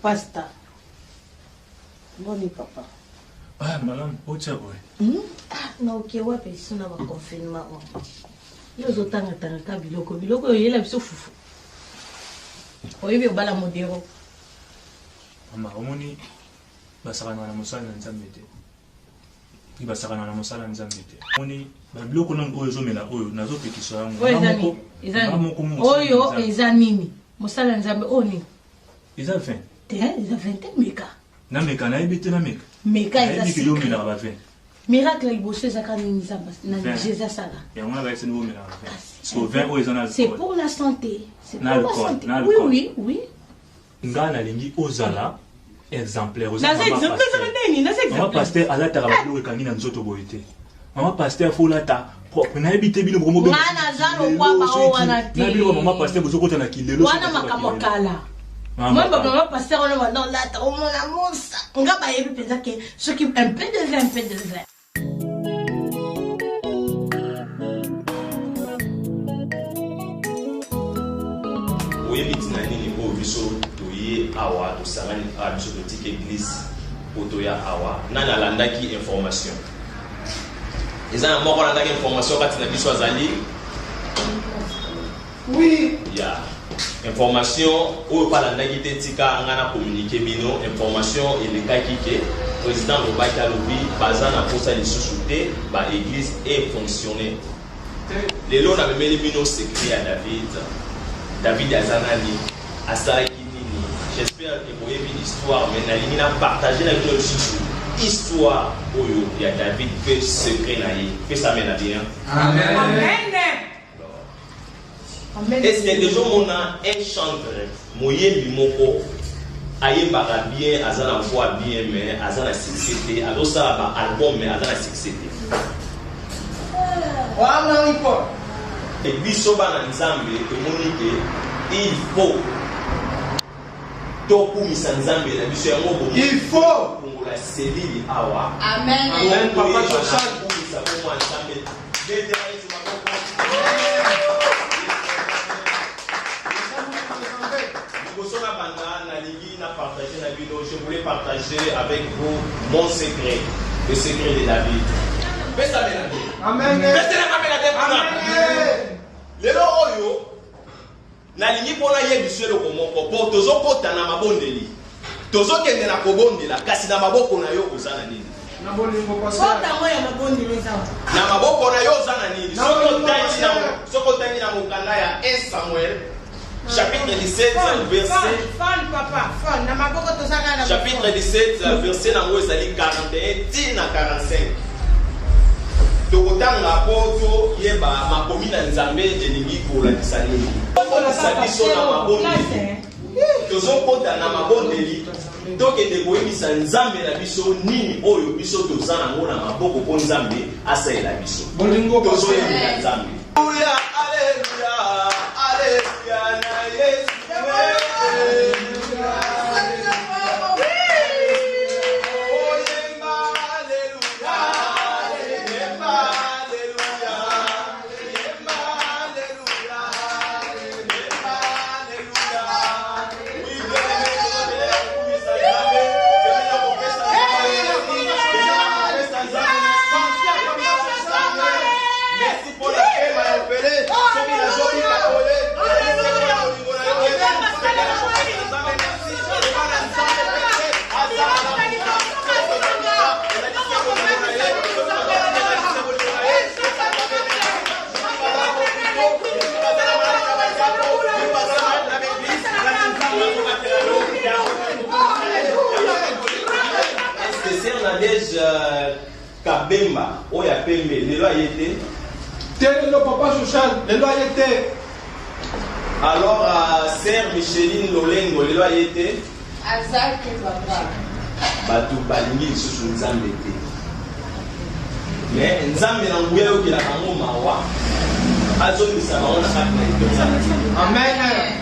pasta. Boni papa. Ah, madame, où tu es? Ah, non, ok, ouais, mais si on a un confinement. Nous autant attendre biloko il est là biso fufu. Oui, mais bala modéro. Maman, omoni basakana na mosala na nzambe te. Ki basakana na mosala na nzambe te. Omoni ba biloko na oyo zomela oyo nazo pekiso yango. Oyo eza nini? Mosala na nzambe oni. Eza 20. Te, eza 20 meka. Na meka na ebite na meka. Meka eza. Ebi yo mela ba 20. Miracle liboso ezaka nini nzamba na Jésus sala. Ya on a va essayer de mela ba 20. Parce que 20 oyo eza na alcool. C'est pour la santé. C'est pour la santé. Oui, oui, oui. Ngana lingi ozala exemplaire. Naza exemplaire nini? Naza exemplaire. Maman pasteur azata rabalo ekangi na nzoto boyete. Maman pasteur folata propre na ebite bino bomo bino. Ngana zalo kwa ba o wana te. Na bino maman pasteur bozokota na kilelo. Wana makamokala. Moi maman pasteur on va dans la on la mosa. Nga ba yebi penza ke ce qui un peu de vin, un peu de vin. Oui, bitina nini po biso toye awa to sangani a biso to tike église otoya awa nana landaki information ezana moko landaki information kati na biso azali oui ya information oyo pa landaki te tika ngana communiquer bino information elekaki ke président Lobaki alobi baza na posa lisusu te ba église et fonctionner lelo na memeli bino secret à David Azanani, Asaraki Nini. J'espère que vous avez vu l'histoire, mais vous avez partagé la vidéo histoire où il y a David fait secret. Fait ça, mais bien. Amen. Amen. Est-ce que déjà on a un chanteur, Moye Bimoko, Aye Bara bien, Azana voix bien, mais Azana succès, alors ça va album, mais Azana succès. Et bisoba na nzambe tomonike il faut tokumisa nzambe na biso yango bomo il faut kongola selili awa amen amen papa Joshua kumisa bomo nzambe déterminer ma bomo Bosona banda na ligi na partager na vidéo je voulais partager avec vous mon secret le secret de David. Amen. Lelo oyo nalingi pona yebiso eloko moko po tozokota na mabondeli tozokende na kobondela kasi na maboko na yo ozana nini na bolingo pastor ya mabondeli eza na maboko na yo ozana nini soko tangi na mokanda ya 1 Samuel chapitre 17 verset chapitre 17 verset nango ezali 41 tina 45 tokotanga poto yeba makomi na nzambe elingi kolakisa nini kolakisa biso na mabondeli tozokota na mabondeli tokende koyebisa nzambe na biso nini oyo biso toza nango na maboko mpo nzambe asalela biso tozoyebela nzambe aleluya aleluya na yesu Kabemba, oya pembe, le loi était. Tel le papa Joshua, le loi était. Alors, sœur Micheline Lolengo, le loi était. Azak papa. Batu balingi sous nzambe te. Mais nzambe na nguya okela kango mawa. Azo misa maona kakna. Amen.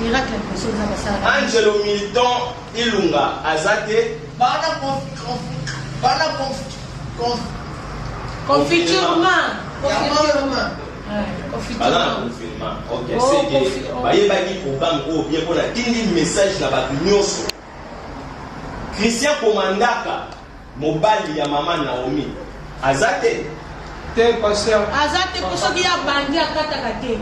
Miracle personne ça ça. Angelo Milton Ilunga Azate. Confiturement. baza na confinement. Ok, c'est que bayebaki programme oyo bien mpona tindi message na bato nyonso. Christian Komandaka mobali ya mama Naomi aza te pasteur. aza te po soki ya bandi akataka te.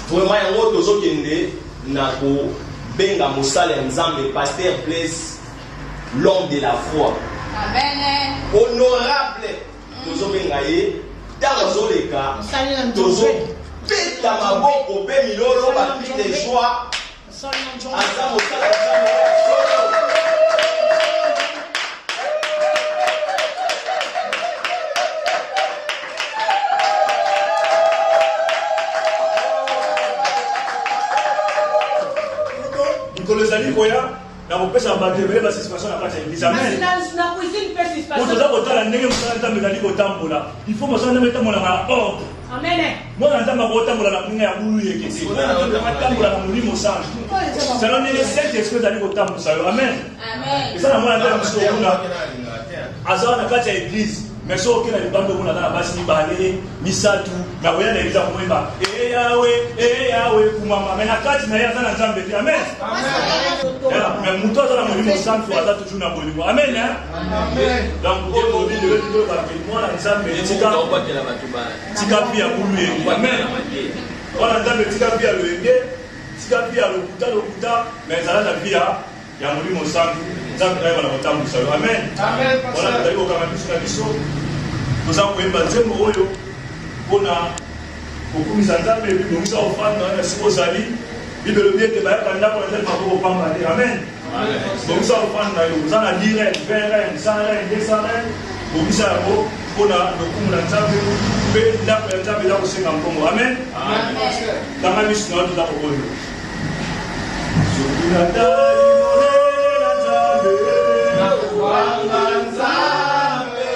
Vraiment yango tozokende na kobenga mosala ya Nzambe Pasteur Blaise l'homme de la foi. Amen. Honorable tozobenga ye ntango azoleka tozobeta maboko mpe milolo bapli de joie aza mosala ya Nzambe. Nikolozali koya na kopesa batebele basisipation na kati ya église. Amen. Toza kotala ndenge mosala Nzambe ezali kotambola. Il faut mosala Nzambe etambola na ordre. Amen. Mwana Nzambe akotambola na kuninga ya bulu yekesi. Mwana Nzambe akotambola na molimo santu. Selon ndenge Saint-Esprit ezali kotambusa yo. Amen. Amen. Eza na mwana Nzambe mosusu okuna aza na kati ya église. Mais so okena libando okuna aza na basi mibale misatu na koya na église akoyemba Yahweh kumama. Mais na kati na ye aza na Nzambe te. Amen. Mais mutu aza na molimo santu aza toujours na bolingo. Amen. Donc Dieu nous dit de dire que mwana Nzambe tika pia bulu ye. Amen. Mwana Nzambe tika pia loyenge tika pia lokuta mais ezala na pia ya molimo santu. Nzambe naye bana kotambusa yo. Amen. Wana tozali kokanga biso na biso toza koyemba nzembo oyo mpona kokumisa Nzambe ebibongisa ofanda na siko ozali bibelo bi ete bayaka ndako na nzambe maboko pamba te. Amen. Bongisa ofanda yo oza na 10 reine 20 reine 100 reine 200 reine bongisa yango mpona lokumu na Nzambe mpe ndako ya Nzambe eza kosenga mbongo. Amen. Tanga miso na yo toza kokoyo soki natali monene na Nzambe Wanga Nzambe.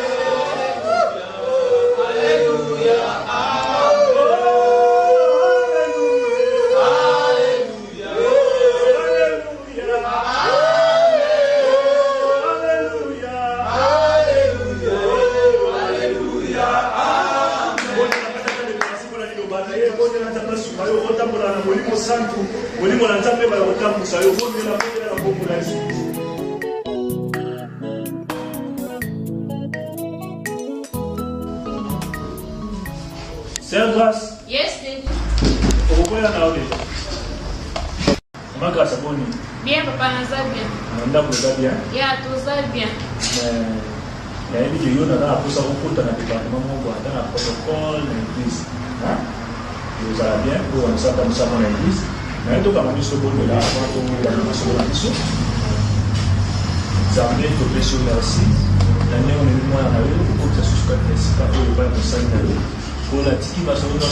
Alléluia. santu molimo na Nzambe bala kotambusa yo bondela na kombo na Yesu. C'est grâce. Yes, Daddy. Pourquoi la nawe? Comment grâce à boni? Bien, papa, nous allons bien. On a pour bien. Yeah, tout ça bien. Il y a une vidéo dans la pousse à beaucoup dans le département dans la protocole de l'église. Vous allez bien pour un certain nombre dans l'église. Mais tout comme nous sommes là, avant tout la mission de la mission. Zamé to pression merci. L'année on est moins à eux pour que ça soit c'est pas pour le pas de ça pour la tiki va sur la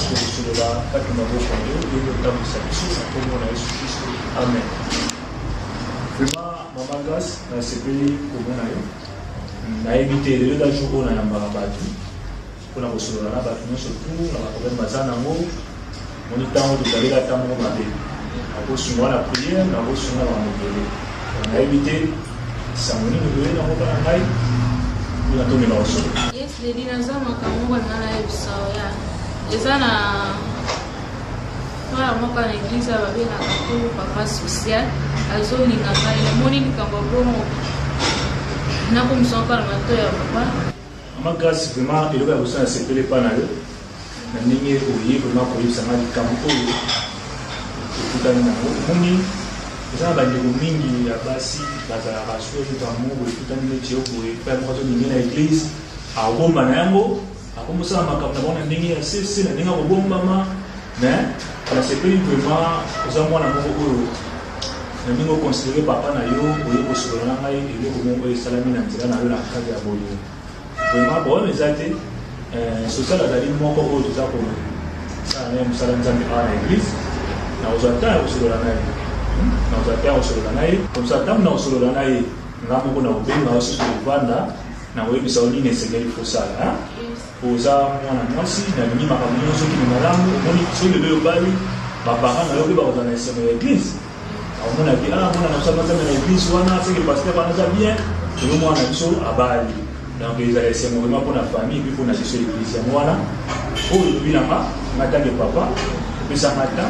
pas que ma voix pour eux et le temps de sa mission pour mon Jésus Christ. Amen. Vraiment maman grâce na sepeli pour mon ayo. Na éviter le jour na yamba batu. Pour na kosolola na batu surtout na problème bazana ngo. Mon temps de aller la temps mabe. Na kosunga la prière na kosunga la mobile. On a évité samoni mobile na ngoba ngai. Bila tomi na osolo. Yes, Daddy, nous avons makambo na la ebisoya. Ezana Voilà, moi quand l'église va bien à papa social, azolinga ngai na moni likambo bongo. Na comme son par mato ya papa. Ma grâce vraiment il va vous s'appeler pas na yo. Na ningi oyi vraiment ko yisa ma likambo oyo. Tukana na moni eza ba ndeko mingi ya basi bazala rasio to amour tukana ne tio boye pa moto ningi na église a bomba na yango akomosa makambo na bona ndenge ya sese na ndenge ko bomba ma mais la sepeli vraiment oza mwana moko oyo na ningo considérer papa na yo oye ko solola ngai ile ko mongo esalami na nzela na yo na kati ya boyo vraiment bon ezate social azali moko oyo toza ko ça na musala nzambe a na église na ozata ko solola ngai na ozata ko solola ngai comme ça tam na solola ngai ngamo ko na obenga osi ko vanda na oyebisa oline esengeli fosala oza mwana mwasi na mingi makambo nyonso kini malamu omoni soki lelo obali baparent na yo mpe bakozala na esengo ya église aomonaki mwana na biso nzambe na église wana seke paster wana aza bien oyo mwana na biso abali Donc ils allaient se mouvement pour la famille puis pour la gestion de l'église. Moi là, pour le bilan, matin de papa, puis ça matin,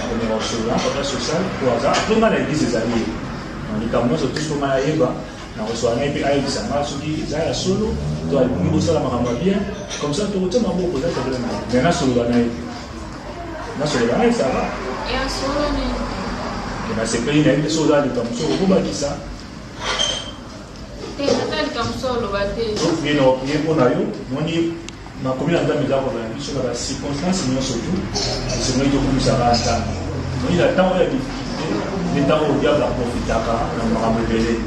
on est au restaurant, papa social, pour hasard. Après moi l'église est allée. On est comme nous tous pour aller là. On reçoit un peu aïe ça marche qui est à solo, toi il faut ça la maman bien. Comme ça tu retiens ma beaucoup de problème. Maintenant solo là, na solo là ça va. Et à solo ni. Et na c'est pays là, solo là comme ça, on va qui ça. Comme solo bate. Donc bien pour nous, on dit ma commune en termes de sur la circonstance nous surtout c'est moi qui comme ça va attendre. Il y a tant de difficultés, les temps où il y a la profiter on va me révéler.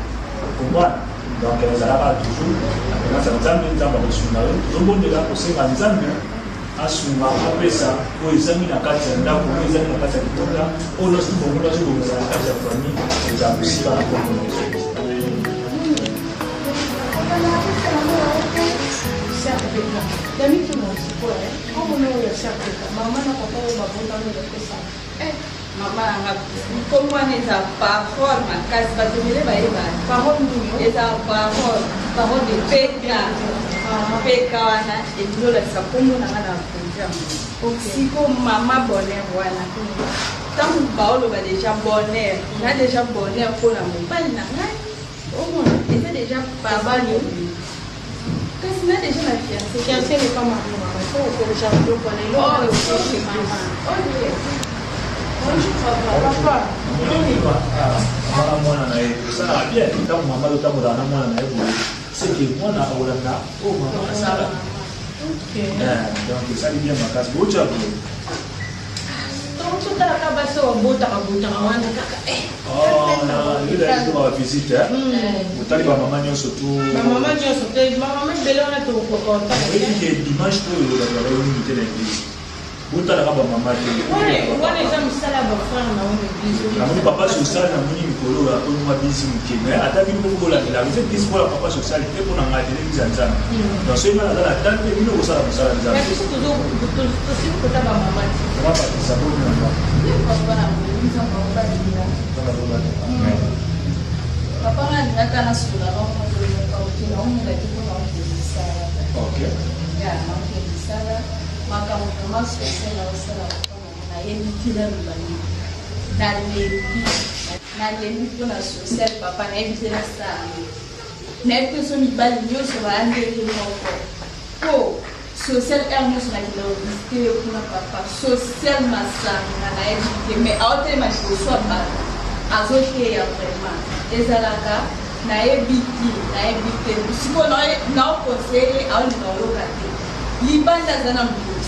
Comprendre. Donc les arabes toujours maintenant ça nous amène dans le sunnah. Donc on est là pour se rendre asuma pesa ko izami na kati ya ndako ko izami na kati ya kitanda ono sibo mula sibo mula na kati ya famille za kusiba na kwa Dami tu não se foi, como não ia se aplicar? Mamãe não papai uma bunda no decoração. Mama, como essa parole, mas caso vai ter ele vai levar. Parole do Essa parole de peca, né? E tudo essa como na nada funciona. Se como mamá boné wana, então Paulo vai deixar boné, já deixar boné por a mão, vai na nada. Ou esse deixa trabalho. Qu'est-ce que déjà la fiancée? Fiancée n'est pas mariée, maman. Il faut que déjà le connaisse. Oh, c'est maman. Ok. Onde papa? Mwana mwana na yeye. Sana pia ndio mama ndio tamura na mwana na yeye. C'est mwana aula na oh mama sana. OK. Donc ça bien ma casse bocha. Donc tu t'as acabé ça au bout à wana kaka. Oh na ile ndio wa visite. Utali ba mama nyoso tu. Maman nyoso tu, maman belona tu ko konta. Et dimanche pour le unité de l'église. Utala ba mama tu. Wana eza musala ba frère na on église. Na moni papa social na moni mikolo la ko mwa bisi mukene. Ata bino ko la la vous êtes bisi pour papa social et pour na ngati l'église nzana. Donc c'est mal la tante bino ko sala musala nzana. Mais c'est toujours aussi ko ta ba maman. Papa ça pour na. Papa anataka na sura na kila mmoja akiwa na OK. Ya, na maka mama sasa na yeye kila mbali. Na yeye kuna social papa na yeye tena sana. Na yeye pesa ni bali nyoso waande kimoko. Ko social ermo na kila visite kuna papa social masanga na yeye mais autre mais soit pas azote ya vraiment ezalaka na ebiti siko na conseiller au na lokate libanda zana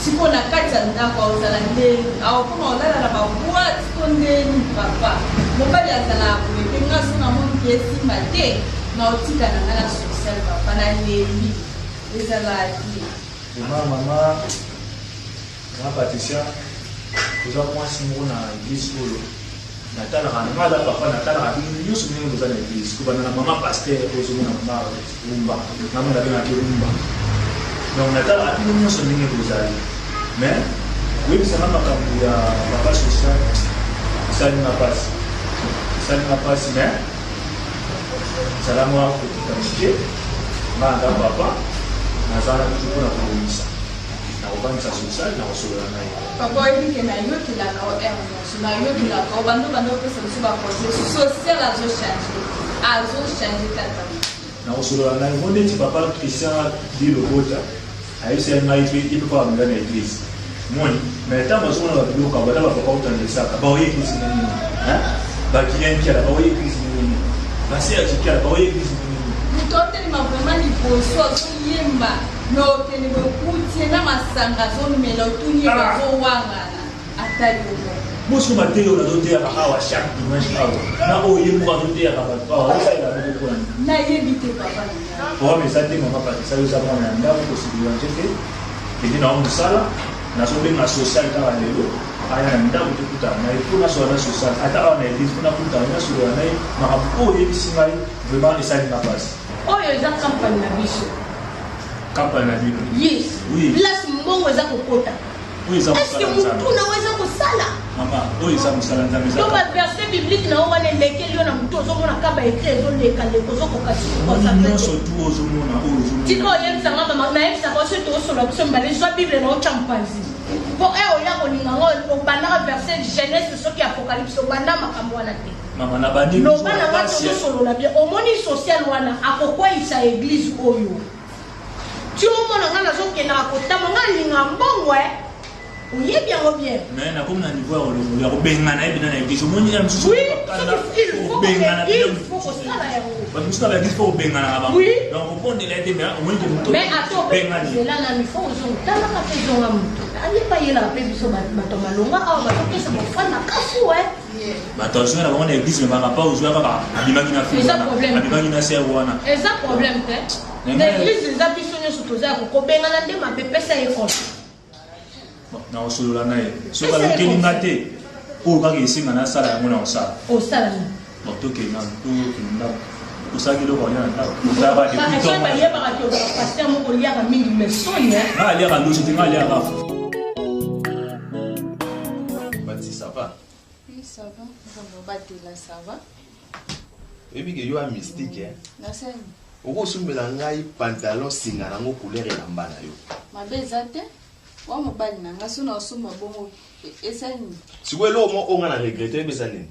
siko na kati ya ndako ozala ndeni au kama olala na babwati ko ndeni papa mobali azala kumeke ngaso na moni kesi mate na otika na ngala social papa na lebi ezalaki Mama Patricia kuza mwasi moko na église oyo natalaka ngala papa natalaka bino nyonso ndenge toza na église kobanda na mama paster ozomona mama rumba mama nabengaki rumba donc natalaka bino nyonso ndenge tozali mais koyebisanga makambo ya papa social esalinga mpasi mais ezalanga kotika mike nganda papa nazala kutu mpona kolongisa na kobangisa social na kosolola na ye papa oyebike na yokelaka o nyonso na yokelaka o bando opesa biso bakonse social azochange tata na kosolola na ye ngo neti papa Christian di Lobota ayebisai ngai mpe ipe pa bamela na église moni mais ntango azomona babiloko bata bapapa otangisaka baoye église nini bakiliankiala baoye église nini base ya kikiala baoye église nini totelema vraiment liboso azoyemba nokende bokutie na masanga azomela otunie bazowangana atali omo mosuku matele oyo nazoteyaka awa chaque dimanche awa na oyo yemoka azoteyaka bato awa osalela bokokolani nayebi te papa owamesa te mama patisa yoza mwana ya ndako kosibilange te kende na mosala nazobenga social kaka lelo aya na ndako te kutana na ye mpo nasola na social ata awa na église mpona kutana nasolola na ye makambo oyo oyebisi ngai vraiment esalinga mpasi oyo eza campagne na biso campagne na bino yes oui place mbongo eza kokota Oui, ça est-ce que mutu naweza kusala maman oui ça musala nzambe ça donc verset biblique na wana lekeli na mutu ozomona kaba écrit ezoleka leko zokokasi non surtout ozomona tiko yemisa mama na yemisa ko se to solo biso mbale so bible na ochampanzi po oya kolinga ngo obanda verset Genèse soki apocalypse obanda makambo wana te maman na bandi no bana wana solo la bien omoni social wana akokwa isa église oyo tu omona ngana zokena akotama ngalinga mbongwe oui bien bien mais na comme na niveau ya robengana et bien na église omoni ya mususu oui il faut bengana parce que ça va dire faut bengana avant donc on pond les mais omoni que muto mais attends là na il faut ozotala ka pezonga muto ali pa yela pe biso bato malonga awa batokesa mofana kafu attention na bango na église mais par rapport aux joueurs abimaki na fille abimaki na sœur wana eza problème peut l'église eza biso nyonso toza kokobengana nde mapepesa ekolo na osolola na ye soki alukelinga te oyo kaka esenga na asala yango na osala osala tokenda osalaki eloko alia na ndako bayebaka te paster moko liaka mingi mesoni nga aliaka loso te nga aliaka Bati, ça va? Oui, ça va. Ça va. Et puis que yo a mystique hein. Na scène. Oko sumbela ngai pantalon singa nango couleur ya mbana yo. Mabezate. Wa mobali nanga sona osoma bongo esani. Sikwe lo mo onga na regretter bezanene.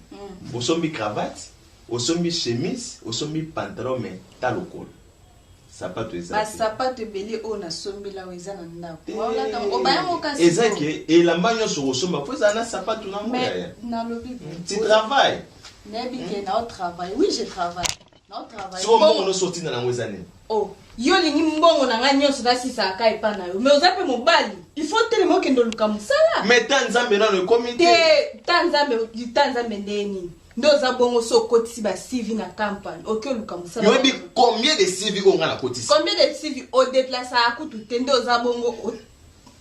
Osombi cravate, osombi chemise, osombi pantalon mais ta lokolo. Sapato ezaki. Ba sapato ebele o na sombi la weza na ndako. Wala ta obaya mo kasi. Ezaki elamba nyonso osomba po za na sapato na ngo ya. Na lobi. Tu travailles. Nebi ke na au travail. Oui, je travaille. Na au travail. Si on no sorti na ngo ezanene. Oh, yo lingi mbongo na nga nyonso dasisa aka epa na yo. Mais ozape mobali. Il faut tellement kendo luka musala. Mais tanzambe na le comité. Tanzambe ndeni. Ndoza bongo so kotisi ba CV na campagne. OK luka musala. Yo bi combien de CV on a kotisi? Combien de CV au déplacer à kutu ndoza bongo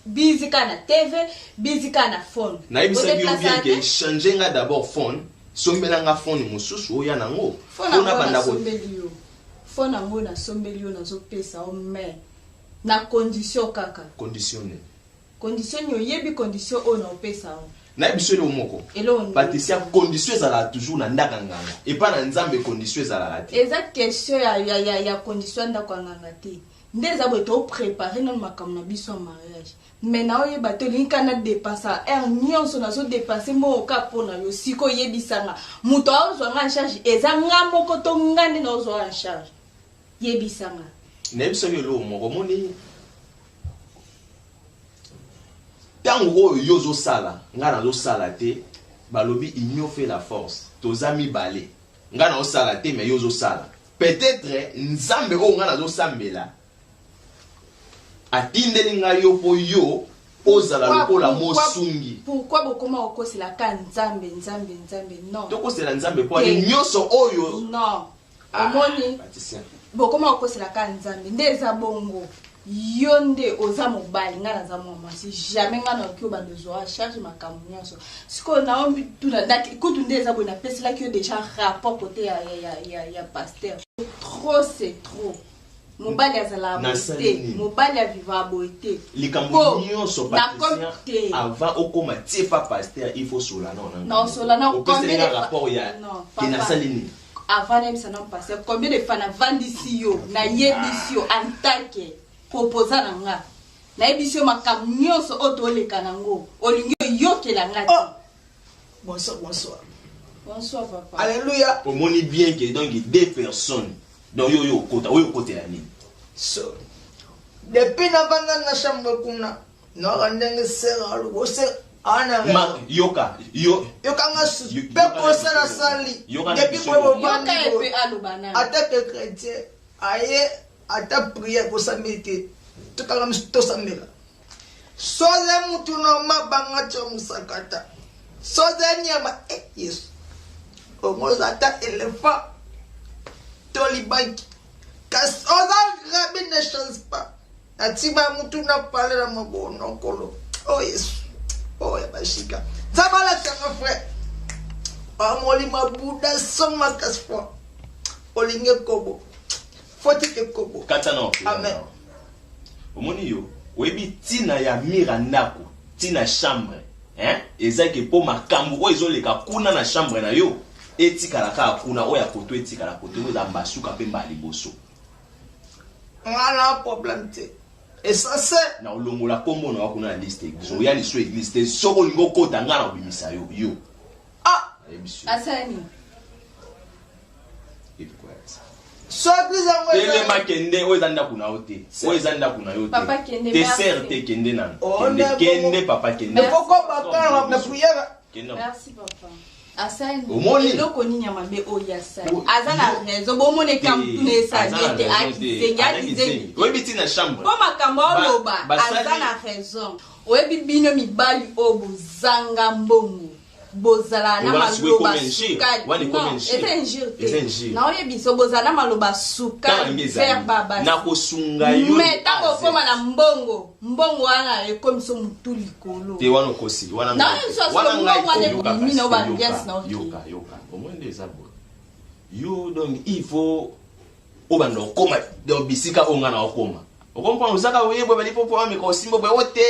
busy kana TV, busy kana phone. Na ibisa bi bien que changer nga d'abord phone. Sombela nga phone mususu oya nango. Phone na banda ko. Phone nango na sombelio na zo pesa o mais na condition kaka. Conditionné. Condition yo yebi condition o na pesa o. Na biso le moko. Patricia condition ezala toujours na ndaka nganga. Et pas na nzambe condition ezala raté. Exact question ya condition ndaka nganga te. Ndeza bo to préparer non makamna biso mariage. Mais na oye bato linka na dépenser nyonso na zo dépenser mo ka pona yo siko yebisanga. Muto azo nga en charge ezanga moko to ngande na ozo en charge. Yebisanga. Na biso le moko moni tango oyo yozo sala nga na zo sala te balobi union fait la force tozami balé nga na zo sala te mais yozo sala peut-être nzambe o nga na zo sambela atindeli nga yo po yo ozala lokola mosungi. Pourquoi bokoma okosela ka nzambe non tokosela nzambe po ali nyonso oyo non omoni bokoma okosela ka nzambe ndeza bongo yonde oza mobali nga naza mama si jamais nga na kyo bandozo a charge makambo nyonso siko na ombi tuna daki kutu ndeza bo na pesela kyo déjà rapport côté ya pasteur trop c'est trop mobali azala boité mobali aviva boité likambo nyonso patricia avant okoma tiefa pasteur il faut solana non solana combien de rapport ya kina salini avant même ça non pasteur combien de fana vandisi yo na yebisi yo en tant que proposa na nga na ebisio makambo nyonso otoleka nango olingi yokela nga. Bonsoir papa. Alléluia. Omoni bien que donc deux personnes donc yo côté la nini so depuis na banda na chambre kuna no randenge sera lo se ana ma yoka nga super posa na sali depuis ko banda yoka pe alobana attaque chrétien aye ata prière pour samedi tukala msto samela soze mutu no mabanga cho musakata soze nyama yes omoza ata elefa tolibanki kas oza rabi ne chance pas atima mutu na pale na mabono kolo oh yes oh ya bashika zabala tanga frère amoli mabuda soma kaspo olinge kobo foti ke kobo katano amen omoni yo webi tina ya mira ndako tina chambre hein ezaki po makambo o ezoleka kuna na chambre na yo etikala ka kuna o ya koto etikala koto o za mbasuka pe mba liboso ngana problème te et ça c'est na olongola kombo na kuna na liste zo ya liso église te soko lingo kota ngana obimisa yo ah Asani et pourquoi ça so église en tele makende o ezanda kuna ote o ezanda kuna yo Papa kende, te merci. sert te kende nan Oh, kende papa kende il faut qu'on bakala na prière kende Merci papa. Asani Omoni. eloko nini ya mabe oyo asani O- aza na raison bomoneka mutuna esali ete akisengi akizengi oyebi tina chambre mpo makambo oloba basali- aza na raison oyebi bino mibali oyo bozanga mbongo bozala na Wana sikoyo maloba ekoma injure. sukali Wana ekoma Non, injure. eza injure Eza te injure. na oyebi so bozala na maloba Tala sukali ngeza vers babasi na kosunga yo me ntango okóma na mbongo wana ekomi so mutu likolo te wana okosi wana Na ngai- yo so wana so ngai mbongo wana yoka ebimi na kasi, oba yoka, ambiance na oke. yoka omwende eza boye yo donc il faut obanda okoma donc bisika oyo nga na okoma okomprendre ozaka oyebwe balipopo ameka osimba boye ote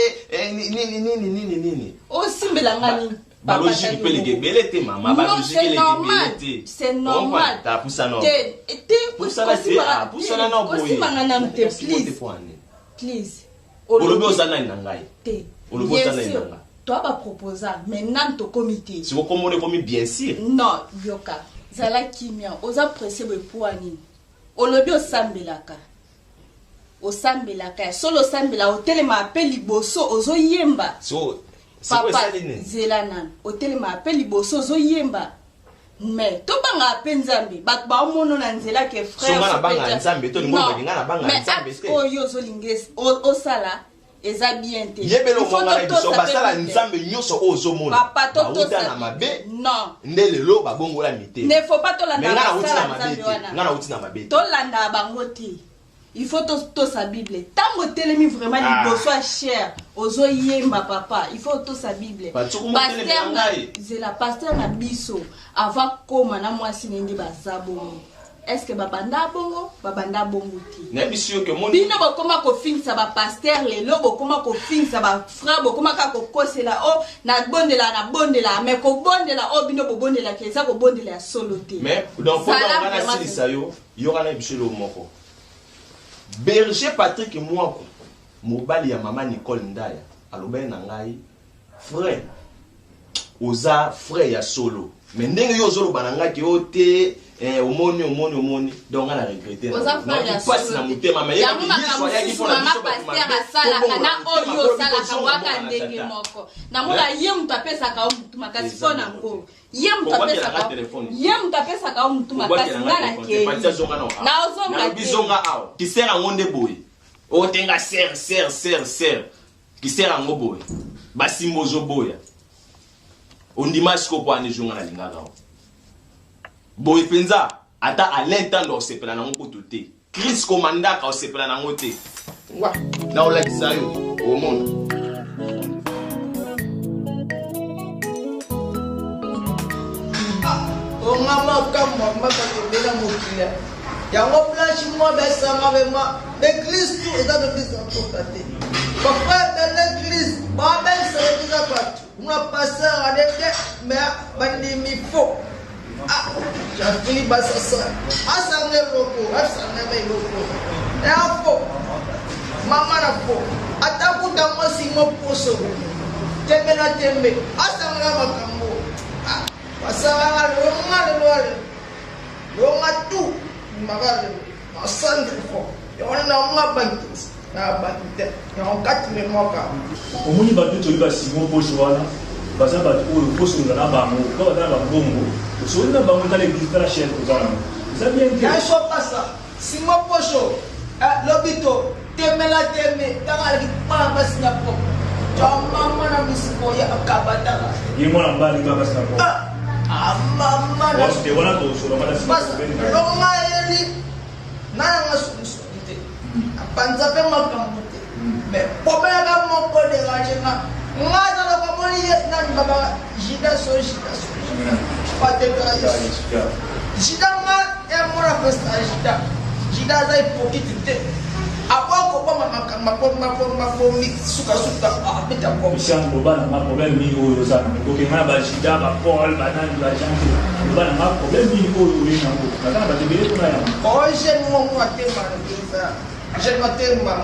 nini osimbelanga nini balogique mpe leke ebele te mama balogique leke ebele te c'est normal ta pusana Te- pusana na boye osimbanga nanu te please please olobi oza nani na ngai te Olobi bien osala sûr nanga. toi baproposa maintenant tokomi te sikokomona ekomi bien sûr non yoka zala kimia oza presse boye mpo nini olobi osambelaka solo osambela otelema ape liboso ozoyemba so papa esali nini zela nanu otelema ape liboso ozoyemba mais tobanga ape nzambe bato baomona na nzela ke So nga na banga nzambe, to lingo balinga na banga nzambe te. oyo ozolinga osala eza bien te yebele Il faut omongana biso totosa basala pe Bible. nzambe nyonso oyo ozomona Papa, totosa bauta na Bible. mabe Non. nde lelo babongola mite ne faut pas me tolanda nga nauti na basala mabe nzambe te wana nga nauti na mabe te tolanda bango te il faut tosa bible ntango otelemi vraiment Ah. liboso ya cher ozoyemba papa il faut tosa bible Batuku motelemela ngai. zela paster na biso ava koma na mwasi nende baza bongo est-ce que babanda bongo te nayebi si yo ke moni bino bokoma kofingisa bapaster lelo bokoma kofingisa bafrère bokoma kaka kokosela o nabondela me kobondela o bino bobondelaka eza kobondela ya solo te mais donc mpo Zala nga vraiment nasilisa yo yoka na biso elo moko berger Patrick Mwako mobali ya mama Nicole Ndaya alobeli na ngai frère oza frère ya solo mais ndenge yo ozoloba na ngai ke yo te omoni donc nga na regrete oza frère ya pasi na motema mais yango makambo mosusu mama paster asalaka na oyo osalaka waka ndenge moko namona ye moto apesaka o mutu makasi mpo nango ye moto apesaka o mutu makasi nga na kei naozonga te bizonga awa kisera yango nde boye otenga ser kisera yango boye basimba ozoboya ondima siko po ane zonga na lingaka o boye mpenza ata alintando osepela nango kutu te Chris komandaka osepela nango te wa na olakisa yo omona onga makambo makatobela mokila yango blanche mo besanga bema l'église tout eza l'église akota te bafrère de l'église babelisa l'église bato una pasteur adete me bandimi fo jafili basasa asanga eloko asanga eloko ya fo mama na fo atakuta mwasi mo poso tembe na tembe asanga makambo basanga longa tu magale masandre fo yona na mga bantis na bantis yon katime moka omoni bato toyeba simo poso wana baza bato oyo posolola na bango ka baza na babongo osoli na bango tala eglise tala chef oza nango eza bien te yaso pasa simo poso lobito temela teme tangalaki pala basi na po jamama na misiko ya kabataka ye mwana mbali ka basi na po amama na te wana tosoloka na pasa longa eli nanga sunisoni te apanza pe makambo te me pomela moko de gajenga ngaza la komoni nani baba jida pateka jida nga e mora festa jida za ipokiti te aboko Christian Boba n'a pas problème ni au Lausanne. Donc il y a Bajida, Paul, Banan, Bajanti. Boba n'a pas problème ni au Lausanne. Maintenant, il va te dire qu'on a. Oh, j'aime tellement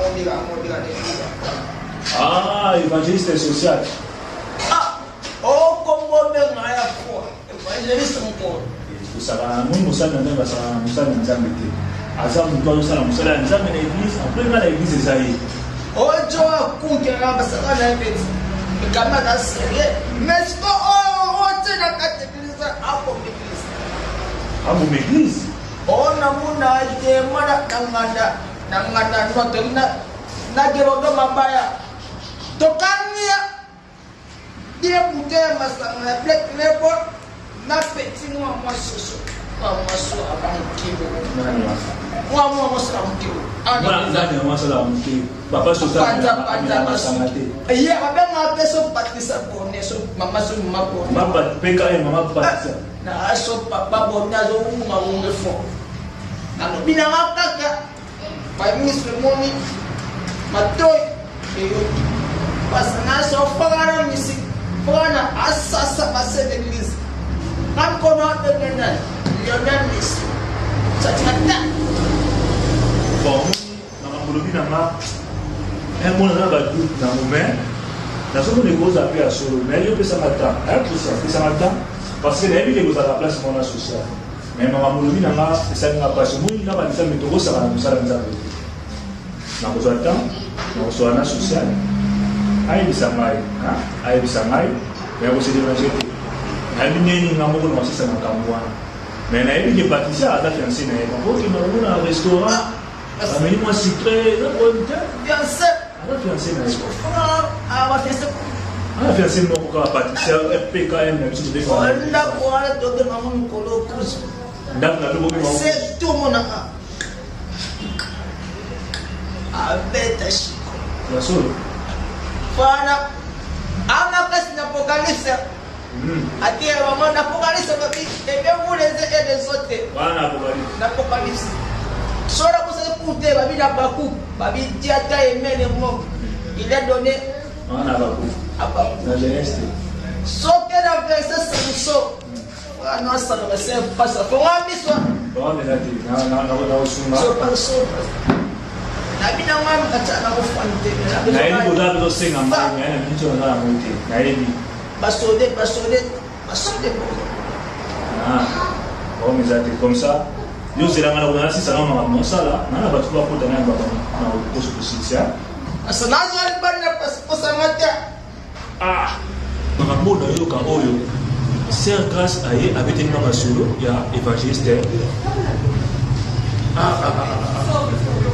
Ah, évangéliste social. Ah, oh, comment même à la fois. Évangéliste encore. Ça va, nous sommes dans l'église. Azam nous sommes dans l'église. Après, dans l'église, c'est ça. Oh, tu as compris, là, parce que là, le camarade a serré. Mais ce qu'on a dit dans la église, à mon église. À mon église? Oh, on a dit, moi, na gerodo mabaya. Tokania, dia putea masanga, black label, na petit moi, moi, soso. Moi, avant kibo. Moi, avant kibo. Papa social. Iya, apa yang so patisa bone, so mama so mama bone. Mama PKM, mama patisa. Na so papa bone azo uma fo. Na bina makaka. Pai misre moni. Matoi. Parce que so fara misi. Fara asasa passe d'église. Quand on a de nana, Lionel Messi. Ça tient. Bon, Molobi n'a un bon groupe dans le moment. Dans ce qu'on négocie à solo, mais il peut ça matin. Ça matin parce que les gens qui à la place de mon associé. Mais maman Molobi n'a pas ça n'a pas ce mot, il n'a pas dit ça mais tout ça va nous ça nous a. Dans besoin de temps, on soit un associé. Aïe bisamai, aïe bisamai, mais aussi de manger. Aïe ni n'a pas commencé ça dans Kamwa. Mais n'a eu que Patricia a fiancé n'a pas qui m'a un restaurant. Mais moi secret, bien sûr. On a fiancé n'a pas. Ah, On a fiancé non pour Patricia PKM même si tu veux. On a quoi de maman colo cruz. C'est tout mon a. Avec ta chico. La solo. Voilà. Ana place d'Apocalypse. Ati maman d'Apocalypse et bien vous les aider les autres. Voilà L'Apocalypse. Sora pour se porter babi na baku, babi diata et mène mo. Il est donné à Bakou. Dans l'Est. Sauf que la verset Samson. Ah non, ça ne sert pas ça. Pour moi, mi soit. Bon, mais là, na So pas so. La bina mama kata na kufante. na ili boda bezo senga mai na mincho na muti. Na ili Basode. ah. Bon, mais c'est comme ça. Yo c'est la malade na sisa na mama sala. Na ba tu ba ko tana ba na ko so sisia. Asana zali bana pas mata. Ah. Makambo na yo ka oyo. C'est grâce à eux avec une maman solo, il y a évangéliste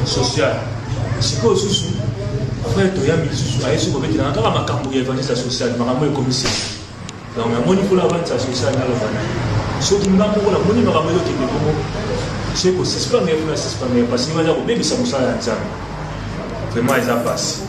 social. Si quoi sous après tu as mis sous à ce que tu as encore makambo évangéliste social, makambo est commissaire. Donc la moni pour la vente sociale na lofana. Ce qui m'a pour la moni makambo qui est comme c'est que c'est pas mieux parce que il va dire ça ça vraiment ils a passé.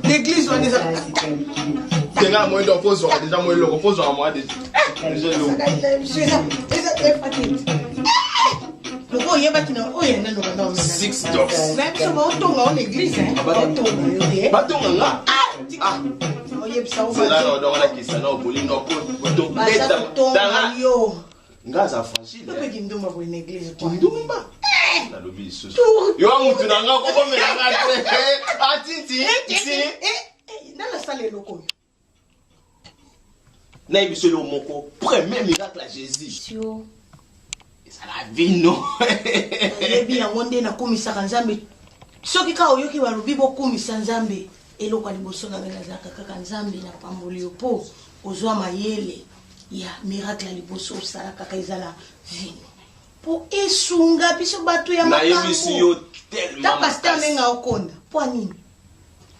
L'église va déjà. Déjà moi donc pose déjà moi le repose à moi déjà. Six dogs. Même si on tombe en église, hein. Pas tombe là. Ah. C'est là dans la question au bowling au poteau. Ngaza facile. Pourquoi qu'il me demande pour une église? Ndumba. Na lobi sous. Yo amutu na ngako ko me na ngate. Ah titi. Dans la salle loko. Na ibiso le moko premier miracle à Jésus. la vino. Yebi yango nde nakomisaka nzambe soki kaka oyoki balobi bokumisa nzambe eloko liboso na ngai nazalaka kaka nzambe na pamboli yo mpo ozwa mayele ya miracle liboso osala kaka ezala vino mpo esunga biso bato ya nayebisi yo ta paster ndenge aokonda mpo anini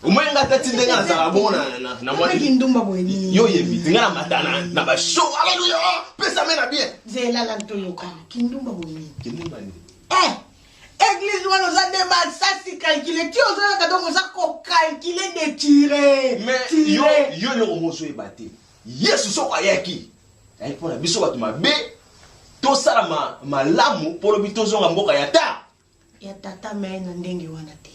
omwenga tati ndenge nazala bongo na mwaki ndumba boyeni yo yebi tinga na matana na bashow alleluya pesa mena bien zelala ntoyokana kindumba boyeni kindumba ni église wana oza nde basasi calcule ti ozalaka donc oza kocalcule de tire mais yo eloko moso oyeba te yesu soko ayaki mpona biso bato mabe tosala malamu mpo lobi tozonga mboka ya ta ya tata me na ndenge wana te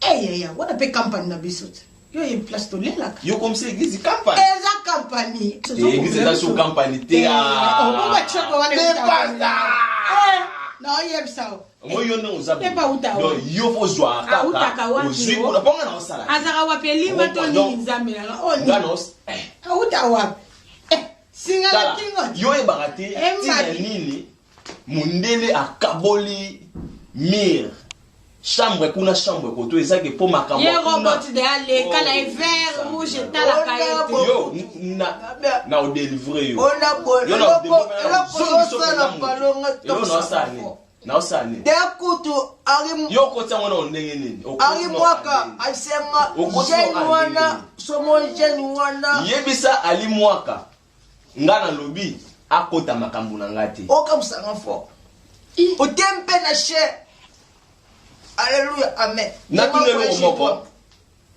eyeya wana mpe kampani na biso te yo ye place tolelaka yo comme ça église campagne eza kampani église eza so campagne te naoyebisa moi yo ndenge oza yo fozwa kaka ozwi kuna mponga na osala azaka wapi elima to nini nzambe nanga auta wapi singala kingo yo yebaka te tina nini mundele akaboli mire chambre kuna chambre koto ezaki mpo makambo ye robot de ale kala e vert rouge tala kaete yo na odélivrer yo na osani dekutu yo kotya ngona ondenge nini alimwaka asenga jeni wana somo jeni wana yebisa alimwaka nga na lobi akota makambo na nga te okamusanga fo otempe na she Alléluia, amen.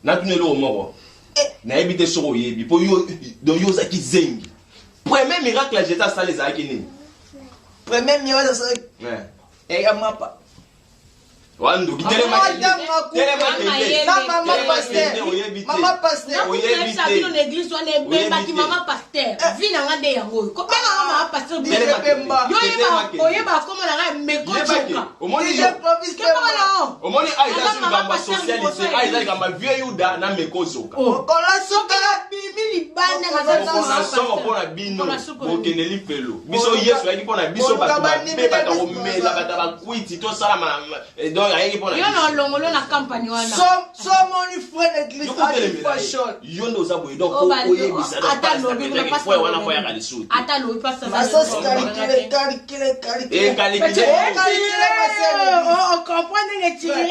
Natunelo moko. Nayebi te soko yebi po yo do yo zaki zengi. Premier miracle j'étais ça les zaki nini. Premier miracle ça. Et ya mapa. Wandu kitele makende. Tele makende. Mama pasteur. Mama pasteur. Oyebi te. Sabino l'église wana ebemba ki mama pasteur. Vina ngande yango. Ko benga mama pasteur bemba. Yo yeba oyeba koma na nga meko choka. Omoni je promise ke mama. Omoni aiza ngamba socialité, aiza ngamba vieux yuda na meko zoka. Kola soka bibili banda na za somo pona bino. Bokeneli pelo. Biso Yesu ayiki pona biso bato ba be bato omela bato ba kwiti to sala donc ayiki pona. Yo na longolo na campagne wana. So moni frère l'église a fashion. Yo ndo za boy donc oyebisa donc ata lobi na fois wana fois ya kalisuti. Ata lobi pas ça. Masos calcule. On comprend les tirer ouais.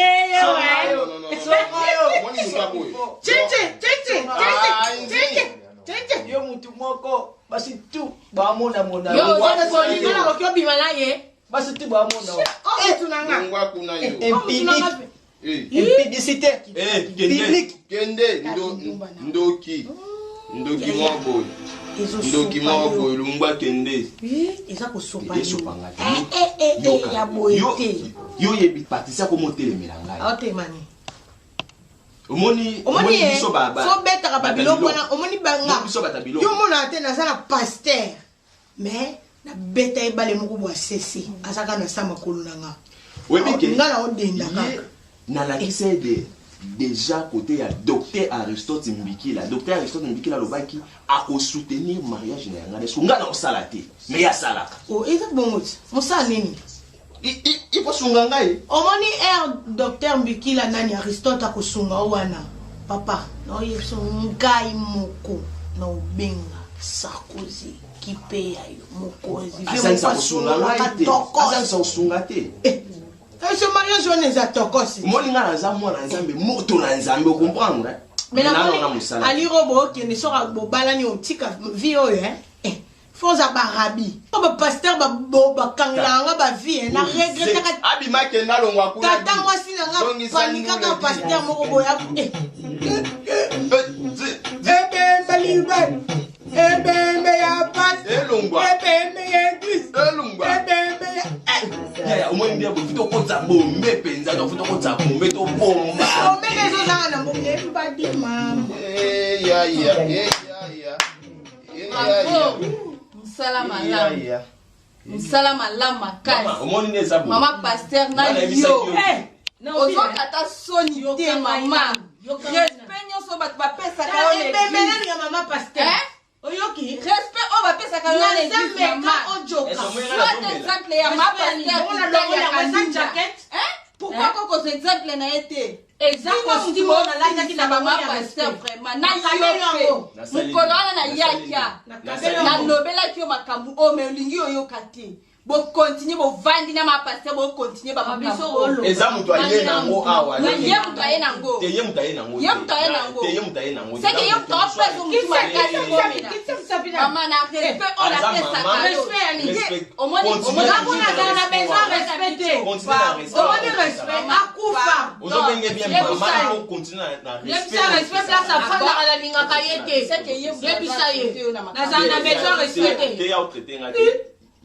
Yo mutu moko basi tu bamona mona. Yo zo lingana lokyo bimala ye. Basi tu bamona. Tunanga. Ngwa kuna yo. Impudicité. Biblique. Kende ndoki mwa ndoki mwa boy lungwa kende. Eza kosopa yo. Ya boyete. Yo yebi patisa ko motelemela ngai. Otemani. Omoni biso baba. So betaka babiloko wana omoni banga. Biso batabiloko. Yo mona te na sala pasteur. Mais na beta ebale moko bwa sesi. Asaka na sama kolunanga. Webi ke. Ngana odenda kaka. Na la kisede déjà côté ya docteur Aristote Mbikila. Docteur Aristote Mbikila lobaki a soutenir mariage na yanga. Est-ce ngana osala te? Mais ya salaka. Oh, eza bongo. Mosa nini? Il faut sunga ngai. Omoni docteur Mbikila nani Aristote akosunga wana. Papa, no yeso ngai moko na obenga Sarkozy kipe ya yo mokozi. Asansa kosunga ngai te. Asansa kosunga te. Ce mariage on est à tokosi. Omoni nga na mwana nzambe moto na nzambe o comprendre? Mais na ali robo qui ne sera bobalani otika vie oyo Foza barabi. Ba pasteur ba kanganga ba vie na regrette ka abima ke na longwa kuna. Tata mwasi na nga panika ka pasteur moko boya. Ebembe ya pasteur. Elongwa. Ebembe ya Christ. Elongwa. Ebembe ya ya omwe ndia bo fito kotsa bombe penza to fito kotsa bombe to bomba. Bombe bezo na na bombe mbadi mama. Ya. Salama lama kai. Omoni neza bo. Mama pasteur na yo. Ozo kata soni te mama. J'espère so bat ba pesa ka ole. Ebembe na mama pasteur. oyoki respect on va pesa quand na même nzambe ka ojoka soit exemple ya ma pasteur on a lokola jacket pourquoi koko ce exemple na été exact costume on a là qui na mama pasteur vraiment na yo mukolo na yakia na lobela ki o makambu o me lingi oyoka te bo continue bo vandi na ma pasteur bo continue ba makambu eza mutu aye nango awa ye mutu aye nango te ye mutu aye nango ye mutu aye nango te ye mutu aye nango c'est que ye mutu opesa mutu makasi mama na respect on a fait ça respect au moins na besoin respecter continue na respect akufa ozobenge bien mama ko continue na respect place afanda ala lingaka yete c'est que ye yebisa ye na besoin respecter te ya traiter ngati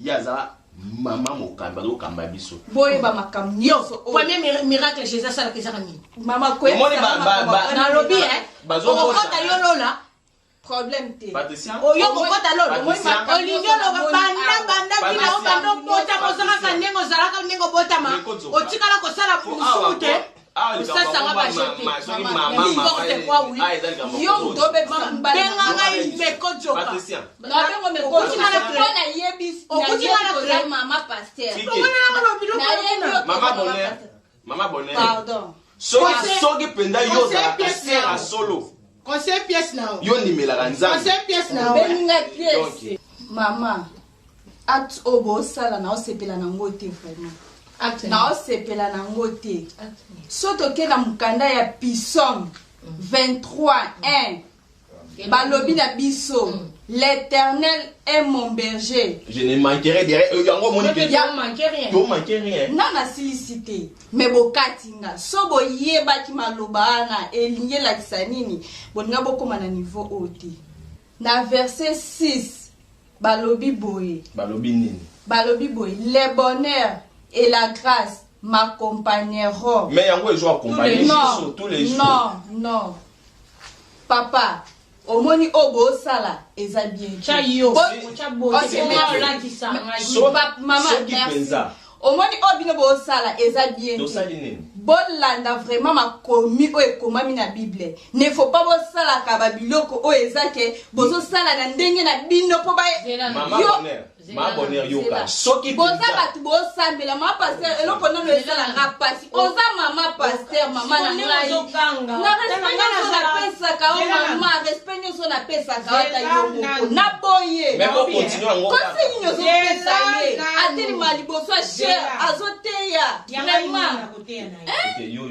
yaza mama mokamba do kamba biso boye ba makambu nyonso premier miracle chez ça que ça ni mama ko na lobby bazo okota yo lola problème te Patricia oyo okota lola olingo loba banda kila obanda bota mosaka kanengo zalaka nengo bota ma otikala ko sala musumu te sasa nga bajete yo dobe benga meko joka Patricia na bengo meko joka na yebis na mama pasteur mama bonheur pardon soki penda yo za sera solo conseil pièce na yo nimelaka nzambe conseil pièce na benga pièce mama acte obo sala na osepela nango te vraiment na osepela nango te so tokenda mokanda ya Psaume 23:1 balobi na biso l'Éternel est mon berger. Je ne manquerai de rien. Yango moni ke ya manquer rien. To manquer rien. Na na silicité. Mais bokatinga so boyeba ki maloba na elinye la kisanini. Boninga bokoma na niveau oti. Na verset 6 balobi boye. Balobi nini? Balobi boye. Le bonheur et la grâce m'accompagneront. Mais yango ezo accompagner tous les jours. Non. Papa, omoni obo sala eza bien. Chayo. Maman, merci. Omoni obino bo sala eza bien. Bolanda vraiment makomi o ekomami na Bible. Ne faut pas bo sala ka babiloko o ezake bozo sala na ndenge na bino po ba ma bonheur yoka soki boza batu bo sambela ma pasteur eloko nono ezala rapasi oza mama pasteur mama na ngai na respect ka o mama respect nyoso na pesa ka ata yo na boye mais ko continue ngo kasi nyoso pesa ye ateli mali boso cher azoteya vraiment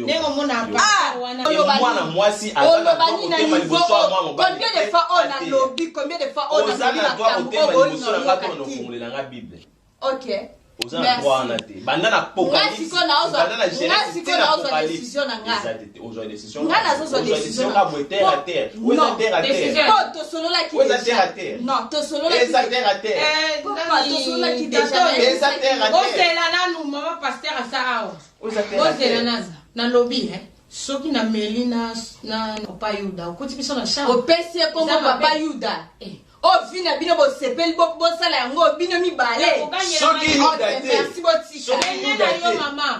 nengo mona pasteur wana mwana mwasi azana ko mali boso combien de fois on a lobby combien de fois on a lobby na tambo la Bible. Ok. Merci. Banda na Apocalypse. Banda na Genèse. Décision na nga. Aujourd'hui décision. Nga na zo décision ka terre à terre. Où est terre à terre? Oh, to solo la ki. Où est terre à terre? Non, to solo la ki. Terre à terre. Papa, to solo la ki déjà. Terre à terre. Ozela nanu mama pasteur asao. Ozela naza. Na lobby soki na Melina na Papa Yuda. Okoti biso na chambre. Opesi kongo Papa Yuda. Oh, vina bino bo sepeli bo sala yango bino mibale. Soki Yuda te. Merci botika. Soki Yuda te.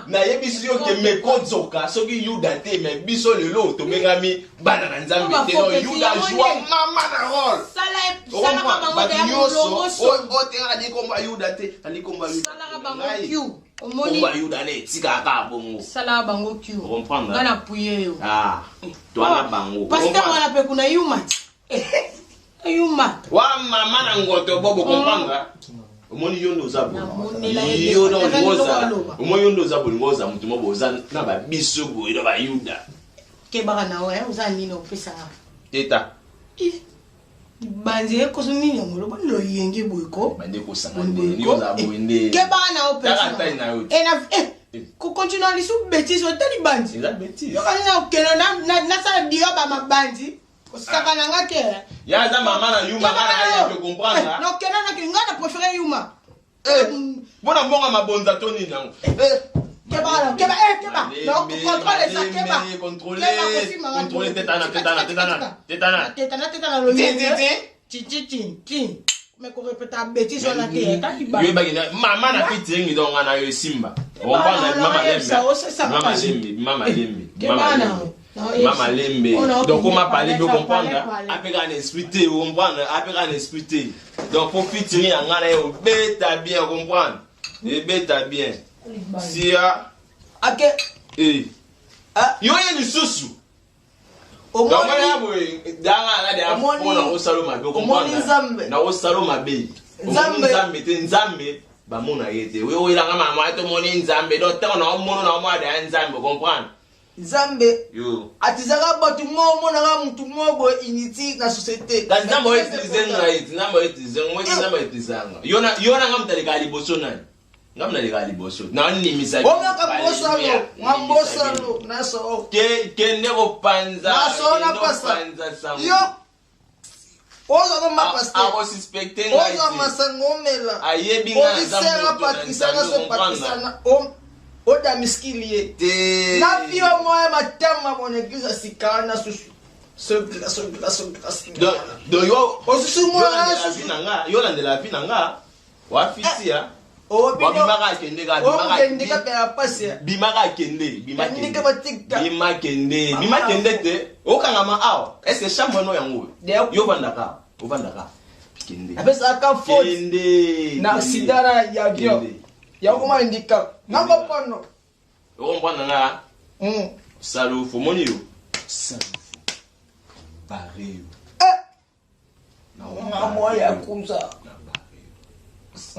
Na yebisi yo ke mekozoka soki Yuda te mais biso lelo to bengami bana na nzambe te no Yuda joie mama na rôle. Sala ka bango o te ali komba Yuda te ali komba Yuda. Sala ka bango kiu. Omoni komba Yuda ne tika ka bongo. Sala bango kiu. Comprendre. Bana puye yo. Ah. Toi na bango. Pasteur wala pe kuna yuma. Yuma. Wa mama na ngoto bobo comprendre. Omoni yondo zabo. Yondo ngoza. Omoni yondo zabo ngoza mutu mo boza na ba biso go ino ba Yuda. Ke baka na we uza nini opesa. Teta. Banze ko sunini ngolo ba lo yenge boyko. Bande ko sanga ni oza boende. Ke baka na opesa. Ena ko continue ali sou bêtise o tali banzi. Eza bêtise. Yo kana okelo na sa dio ba mabanzi. Saka na ngake. Ya za mama na Yuma kana ya pe comprendre. Non kena na kinga na préférer Yuma. Bona mbonga mabonza to nini yango. Keba. Non contrôle ça keba. Contrôler tetana lo. Ti. Mais ko répéter bêtise on a té ka ki ba. Yo bagina mama na pitingi donc ana yo simba. On va na mama lembe. Mama lembe. Keba na. Maman Lembe. Donc, on m'a parlé, vous comprenez? Après, on a expliqué, vous comprenez? Après, on a expliqué. Donc, pour fitiri, on a bêta bien, vous comprenez? Et bêta bien. Si ya. Ok. Eh. Yo, il y a du sous. Au moins, Nzambe bamona yete we oyilanga mama to moni Nzambe do te na omono na omo ada Nzambe comprendre Nzambe yo atizaka batu mo mona ga mutu mo bo initi na société kasi na mo etizenga iti na mo etizenga mo Nzambe etizanga yona ngam talika liboso nani ngam na lika liboso na ni misaki o nga mbosalo na so ke ne ko panza na so na pasa yo ozo ko mapaste abo suspecting nga ozo masangomela ayebi nga Nzambe patisana so patisana o da miskilie te na fio moya matama mon église sikana susu so do yo osusu moya yo la de la vie nanga wa fisia o bimaka kende ka bimaka pe pasi bimaka kende te o kanga ma aw est-ce que chambre no yango yo vandaka kende apesa ka faute na sidara ya bio ya kuma indika namba pono o comprendre nga salu fo moni yo salu pare yo na moya kuza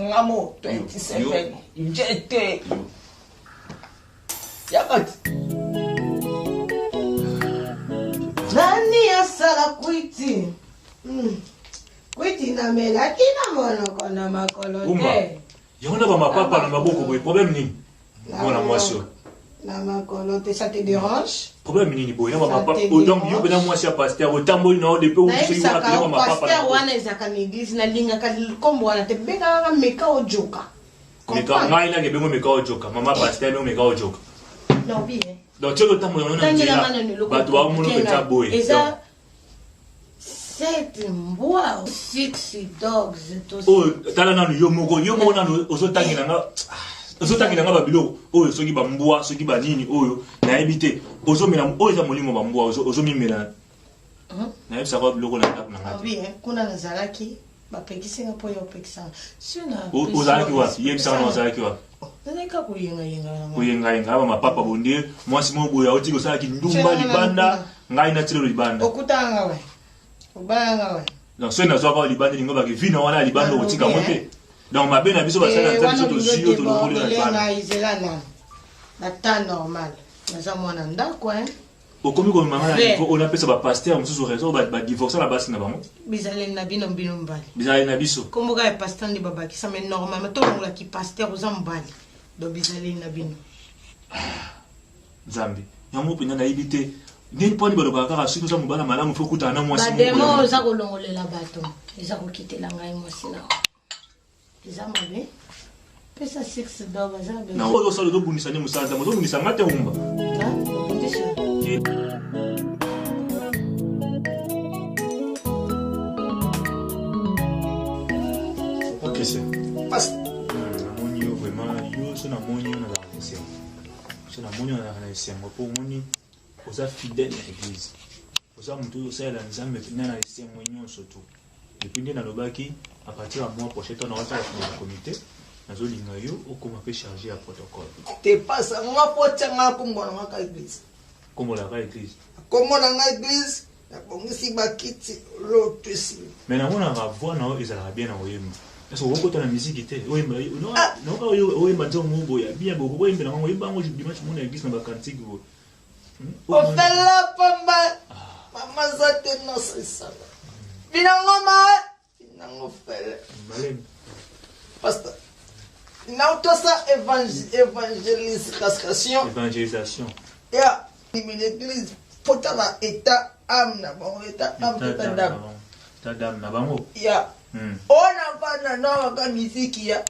ngamo 27 jete yakati nani asala kwiti kwiti na mela kina mono kona makolo te yona ba mapapa na maboko boy problème nini bona mwasio na makolo te ça te dérange problème nini boy na ba mapapa donc yo bena mwasi ya pasteur otamboli na depuis où tu vois que ba mapapa pasteur wana ezaka na église na linga ka kombo wana te beka ka meka ojoka meka ngai na ngebengo meka ojoka mama pasteur no meka ojoka non bien donc tu le tambo na ngira ba doa muno peta boy eza 7 mbwa 6 dogs oh tala nanu yo moko nanu ozotangira nga babilo oyo soki bambwa soki banini oyo nayebi te ozomela oyo eza molimo bambwa ozomimela nayebisaka biloko na ndako na ngai kuna nazalaki bapekisinga mpo yo opekisanga ozalaki wapi yebisaka na ozalaki wapi nazalaka koyengayenga aba mapapa bonde mwasi mo boya otiki osalaki ndumba libanda ngai natilelo libanda okutanga we obanga we donc soki nazwaka libanda lingo baki vina wana libanda okotika mo te donc mabe na biso basala nzambe biso tozwi yo tolokoli na libanda izelana na temps normal naza mwana ndako okomi komemanga na niveau onapesa bapaster mosusu raison badivorce na basi na bango bizaleli na bino mbali bizaleli na biso komboka ya paster nde babakisa mais normalement tolongolaki paster oza mbali donc bizaleli na bino nzambe yango mpenza nayebi te ndeni mponi balobaka kaka soki oza mobala malamu fo okutana na mwasi bademo oza kolongolela bato eza kokitela ngai mwasi na eza mabe pesa 6 dollars aza be na oyo osala ozobundisa nde mosala nzambe ozobundisa nga te ngumba ok c'est namoni yo vraiment yo so namoni yo nazalaka na esengo so namoni yo nazalaka na esengo mpo omoni oza fidèle na église oza moto oyo osalela nzambe na na esengo nyonso tu epuis nde nalobaki à partir ya mois prochain to nawasala na comité nazolinga yo okoma mpe chargé ya protocole te pasa nga po tianga kombona nga église kombolaka église komona nga église nabongisi bakiti lotwesi mais namonaka voi na oyo ezalaka bien na oyemba est-ce que okokota na misiki te oyemba oyemba nzongo moboya bien boko oyembela ngango oyebango dimanche mona église na bakantike boye ofela pamba mama za te noso esala binangoma binango fele malene pasteur nautosa évangélisation ya l'église potala état âme na bango état âme ta dame na bango ya ona bana na waka misiki ya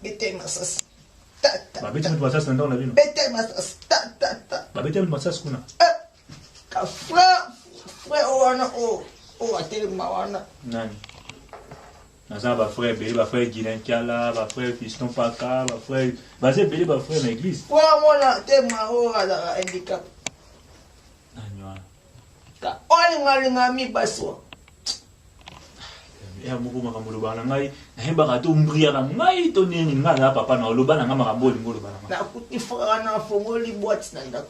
bete masasi babeti mutu masasi na ndako na bino bete masasi babeti mutu masasi kuna ka frère wana o atelema wana nani naza bafrère ebele bafrère guilin kiala bafrère fiston paka bafrère baza ebele bafrère na église po amona te mwa o azaka handicap ka olinga mi baswa ya moko makambo loba na ngai nayebaka to mbria na ngai to nini nga na papa na loba na nga makambo olingo loba na ngai nakuti frère na fongoli boîte na ndako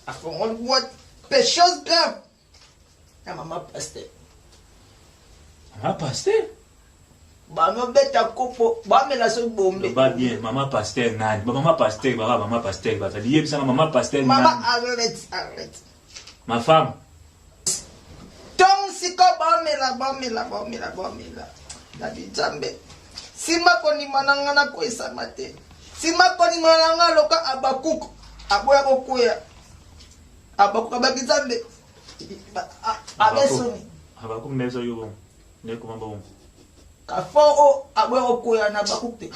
afongoli boîte pe chose grave na mama pasteur Bano beta kopo bamela so bombe ba bien mama pasteur nani mama pasteur ba ça lié ça mama pasteur mama arrête ma femme donc si ko bamela la bijambe sima koni mananga na ko isamate sima koni mananga loka abakuko aboya kokuya abakuko bakizambe abesoni abakuko meso yo ne ko mamba bon Kafo aboya kokuya na bakukte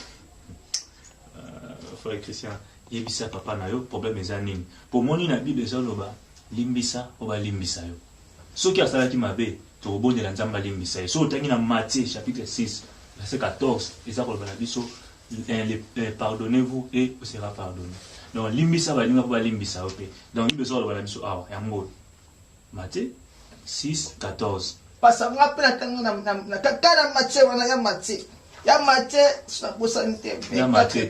frère Christian yebisa papa na yo problème ezanini pour moni na bible ezaloba limbisa oba limbisa yo soki asalaki mabe to obondela nzamba limbisa yo so otangi na Matthieu chapitre 6 verset 14 eza koloba na biso pardonnez-vous et vous sera pardonné donc limbisa balinga ko balimbisa yo pe donc bible ezaloba na biso awa yango Matthieu 6 14 parce que nga pela tanga na kakana Matthieu wana ya Matthieu na bosa nte ya Matthieu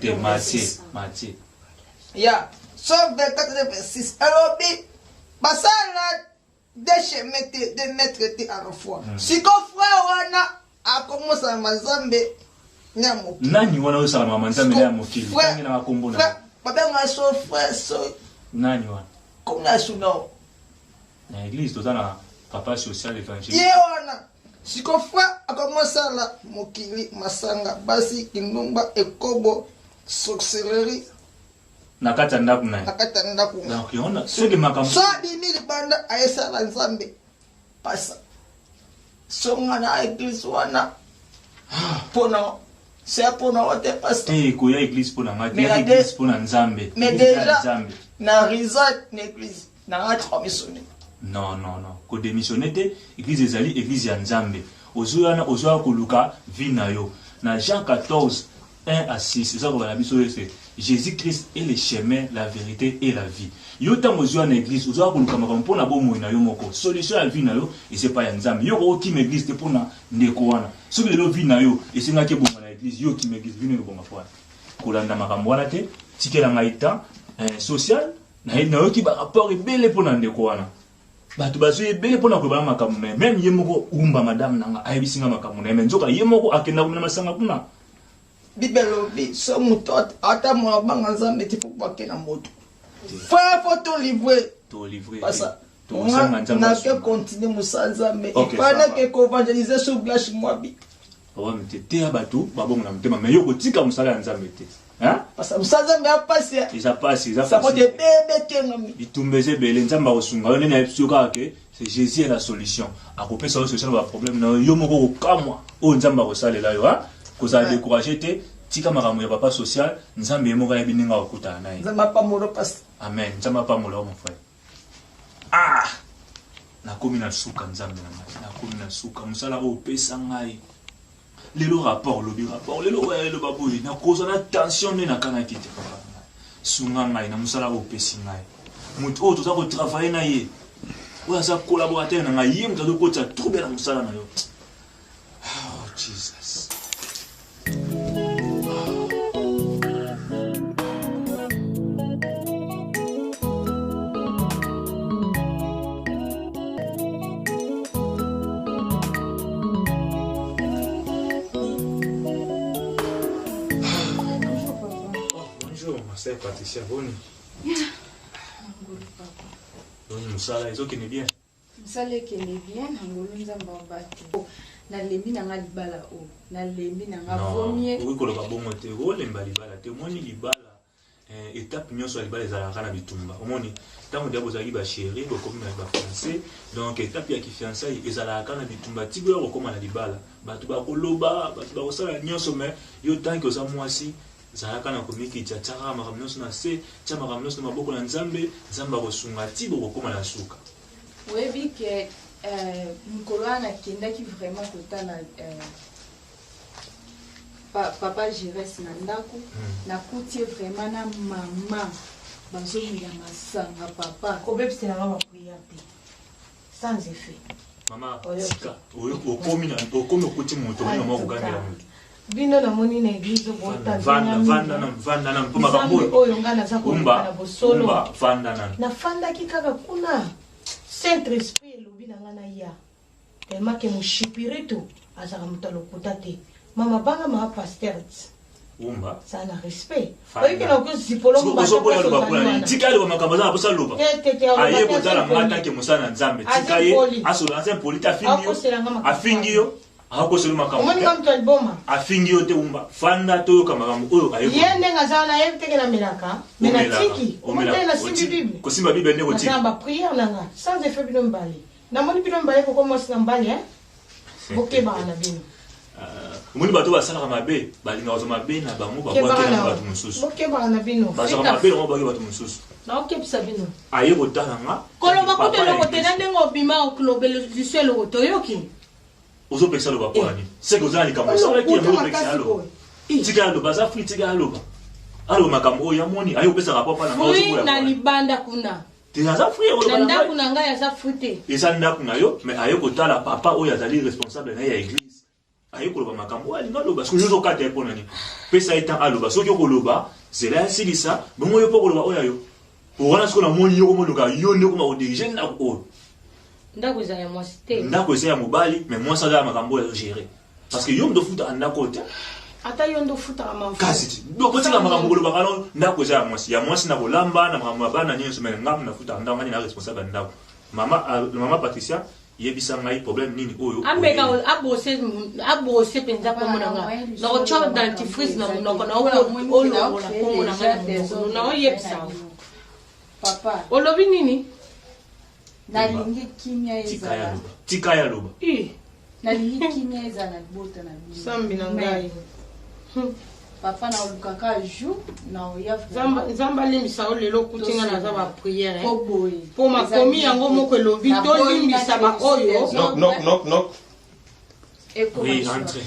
ya so 24 verset 6 alors basala de mettre te à la fois si ko frère wana akomosa mazambe nyamo nani wana osala mazambe ya mokili tangi na makombo na babenga so frère so nani wana komna suno na église tozana papa social évangélique ye wana si ko frère akomosa la mokili masanga basi kinumba ekobo sorcellerie nakata ndaku na donc yona soki makambo so bimili banda aesa la nzambe pasa so ngana église wana pona c'est pona ote pasa ko ya église pona ngati ya église pona nzambe mais déjà na risade na église na ngatra missionné non ko démissionner te église ezali église ya nzambe ozoyana ozoya koluka vie na yo na Jean 14 1 à 6 ça va la biso c'est Jésus-Christ est le chemin, la vérité et la vie. Yo tango zo na église, ozo akoluka makambo na bomo na yo moko. Solution ya vie na yo, et c'est pas ya nzambe. Yo ko ki église te pona ndeko wana. Soki lelo vie na yo, et c'est ngaki bomo na église, yo ki église vie na yo bonga fwa. Kolanda makambo wana te, tikela ngaita social, na yo ki ba rapport ebele pona ndeko wana. Bato bazo ebele pona ko ba makambo na même ye moko umba madame nanga ayibisinga makambo na mais nzoka ye moko akenda kuna masanga kuna. Bibelobi so mutot ata mo banga nzambe ti fukwa na moto fa photo livrer pasa to sanga nzambe na ke continue musanzambe ipana ke ko evangeliser sur glace mwabi awa mtete abatu babonga na mtema mais yoko tika musala nzambe te hein pasa musanzambe apasi ça peut bébé tengami bitumbeze bele nzamba osunga yo nena epsuka ke c'est Jésus est la solution akopesa yo solution ba problème na yo moko kamwa o nzamba ko salela yo hein koza décourager te tika makambo ya papa social nzambe yemoka ya bininga okuta naye nzamba pa molo pas amen nzamba pa molo mon frère nakomi na suka nzambe na ngai nakomi na suka musala o pesa ngai lelo rapport lelo baboyi na koza na tension ne na kana kite papa sunga ngai na musala o pesi ngai mutu o toza ko travailler na ye o asa collaborateur na ngai yem tazo ko tsa trouver na musala na yo oh Jesus. C'est Patricia Boni. Boni musala ezokene bien. Musala ekene bien ngolo nzamba mbati. Na lembi na nga libala o. Na lembi na nga vomie. Oui koloba bongo te o lemba libala te moni libala étape nyonso libala ezalaka na bitumba. Omoni tango dia bozaki ba chéri bokomi na ba français donc étape ya kifiançailles ezalaka na bitumba tigo ya kokoma na libala. Batu ba koloba, batu ba kosala nyonso mais yo tanki oza mwasi zalaka na komiki tchatara makamnoso na se tcha makamnoso na maboko na nzambe nzamba kosunga tibo kokoma na suka webi ke mkolwana kendaki vraiment kotana papa Jérès na ndako na kutie vraiment na bazomela masanga papa kobebiselanga bapriere te sans effet mama tika okomi okuti moto oni mama okogangela moto bino namoni na église vanda na mpoma baboyo oyo nga naza koleka na bosolo vanda nafandaki kaka kuna saint esprit elobi na nga na ya tellement ke moshipiritu azaka moto alokota te mama banga maa paster umba ça na respect oyoki na kozipolo tika aloba makambo aza na posa loba aye kotala ngata ke mosala na nzambe tika ye asola ancien polite afingi yo akosela makambo omoninga moto aliboma afingi yo te umba fanda toyoka makambo oyo aye ye ndenge azala na ye teke na melaka me na tiki omotele na simbi bible kosimba bible nde kotika naza bapriere nanga sans effet bino mbale namoni bino mbale kokomosi na mbale bokebaka na bino omoni bato basalaka mabe balingaka bato mabe na bango babwakela bato mosusu bokebaka na bino bazaka mabe nango bwaki bato mosusu naokebisa bino aye kotala nga koloba kutu eloko te na ndenge obima okulobelisu eloko toyoki ozopekisa loba mpo nani seke ozala likambo osalaki yango opekisa aloba tika aloba aza fri tika aloba makambo oyo yamoni aye kopesa rapport mpa nanga fri na libanda kuna te aza fri na ndako na ngai aza fri te eza ndako na yo mais aye kotala papa oyo azali responsable na ye ya église aye koloba makambo oyo alinga aloba soki ozokata ye mpo nani pesa ye tan aloba soki okoloba zela yasilisa bongo yo mpo koloba oyo ayo wana soki namoni yo komoluka yo nde okoma kodirige ndako oyo ndako eza ya mwasi te ndako eza ya mobali mais mwasi aza ya makambo oyo azogere parce que yo ndo ofutaka ndako te ata yo ndo ofutaka mafu kasi ti kotika makambo kolobaka no ndako eza ya mwasi na kolamba na makambo ya bana nyonso mais ngamu nafutaka ndako ngani na responsable ya ndako mama Patricia yebisa ngai problème nini oyo ambeka abose penza komona nga na kocho dentifrice na munoko na olola komona nga na oyebisa papa olobi nini nalingi kimia ezala tika ya loba nalingi kimia ezala libota na bino sambi na ngai papa na olukaka jour na oya nzambe alimbisa o lelo kutinga naza bapriere boye mpo makomi yango moko elobi tolimbisa baoyo Knock. Oui, entrez.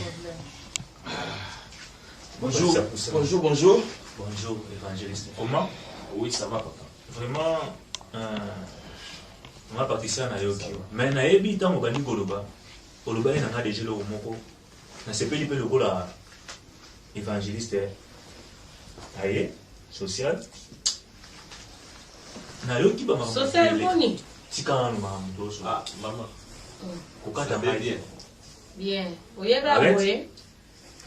Bonjour, évangéliste. Comment? Oui, ça va, papa. Vraiment, on va partir na yoki. Mais na yebi tango bandi koloba. Koloba ina nga deje lo moko. Na sepeli pe lokola évangéliste. Aye, social. Na yoki ba maman. Social boni. Tika anu maman doso. Ah, maman. Kokata bien. Bien. Oyeba boye.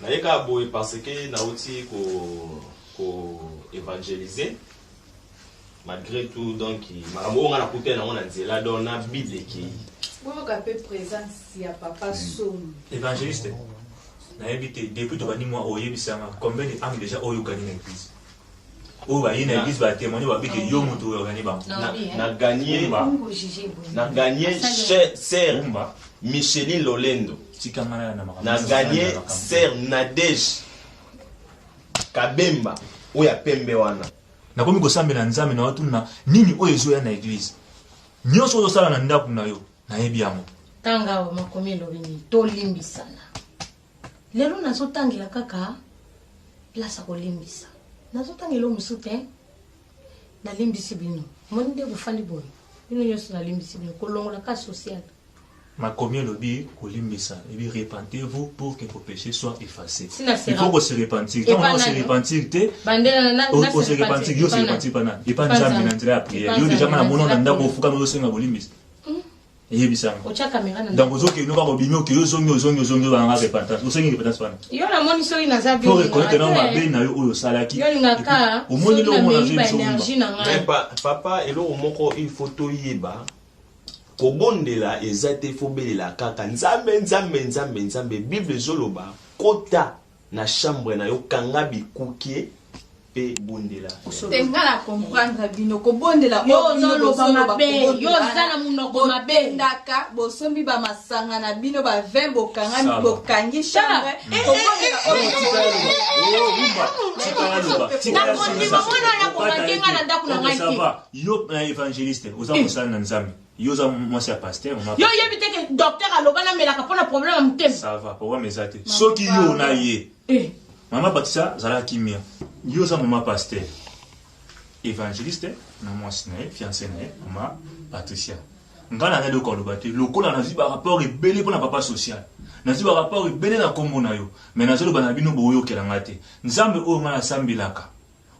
Naïka boy parce que nauti ko évangéliser malgré tout donc makambo on a coûté na on a dit là dans la bible qui Vous avez présence ya papa Soum. Évangéliste. Na ebité depuis to bani moi oyebisanga combien de âmes déjà oyokani na église. O ba yina église ba témoigner ba bike yo moto oyokani ba. Na gagné sœur Micheline Lolendo. Na gagné sœur Nadège Kabemba oya pembe wana. Na komi kosambela nzambe na watu na nini oyo ezoya na église. Nyonso ozosala na ndako na yo na yebi yango. Tanga wa makomi lobini tolimbisana. Lelo nazotangela kaka place kolimbisa. Nazotangela musute na limbisi bino. Monde bufandi boy. Bino nyonso na limbisi bino kolongola ka social. Ma combien lobby kolimbisa et bien repentez-vous pour que vos péchés soient effacés. Il faut qu'on se repentir. Quand on se repentir, on se repentir, yo se repentir pas na. Et pas jamais n'entrer la prière. Yo déjà na mono nda ko fuka mo senga kolimbisa. Yebisa. Ocha caméra na. Donc ozoke no ba bimio ke yo zongo ba nga repentance. Osengi repentance pana. Yo na moni so ina zabi. Faut reconnaître na mabe na yo oyo salaki. Yo lingaka. Au moins lo mo na énergie na nga. Papa elo moko il faut to yeba. Kobondela ezate fobelela kaka nzambe bible zoloba kota na chambre na yo kanga bikukie pe bondela tengala comprendre bino kobondela yo zoloba mabe yo zala munoko mabe ndaka bosombi ba masanga na bino ba vin bokanga bokangi chambre yo na évangéliste oza mosala na nzambe yo za mwasi ya pasteur yo yebi te ke docteur aloba na melaka pona problème ya motema ça va problème ezate soki yo na ye mama Patricia zala kimia yo za mama pasteur évangéliste na mwasi na ye fiancé na ye mama Patricia ngana na loko lobate lokola na ziba rapport ebele pona papa social na ziba rapport ebele na kombo na yo mais na zolo bana bino boyo kela ngate nzambe o ngana sambilaka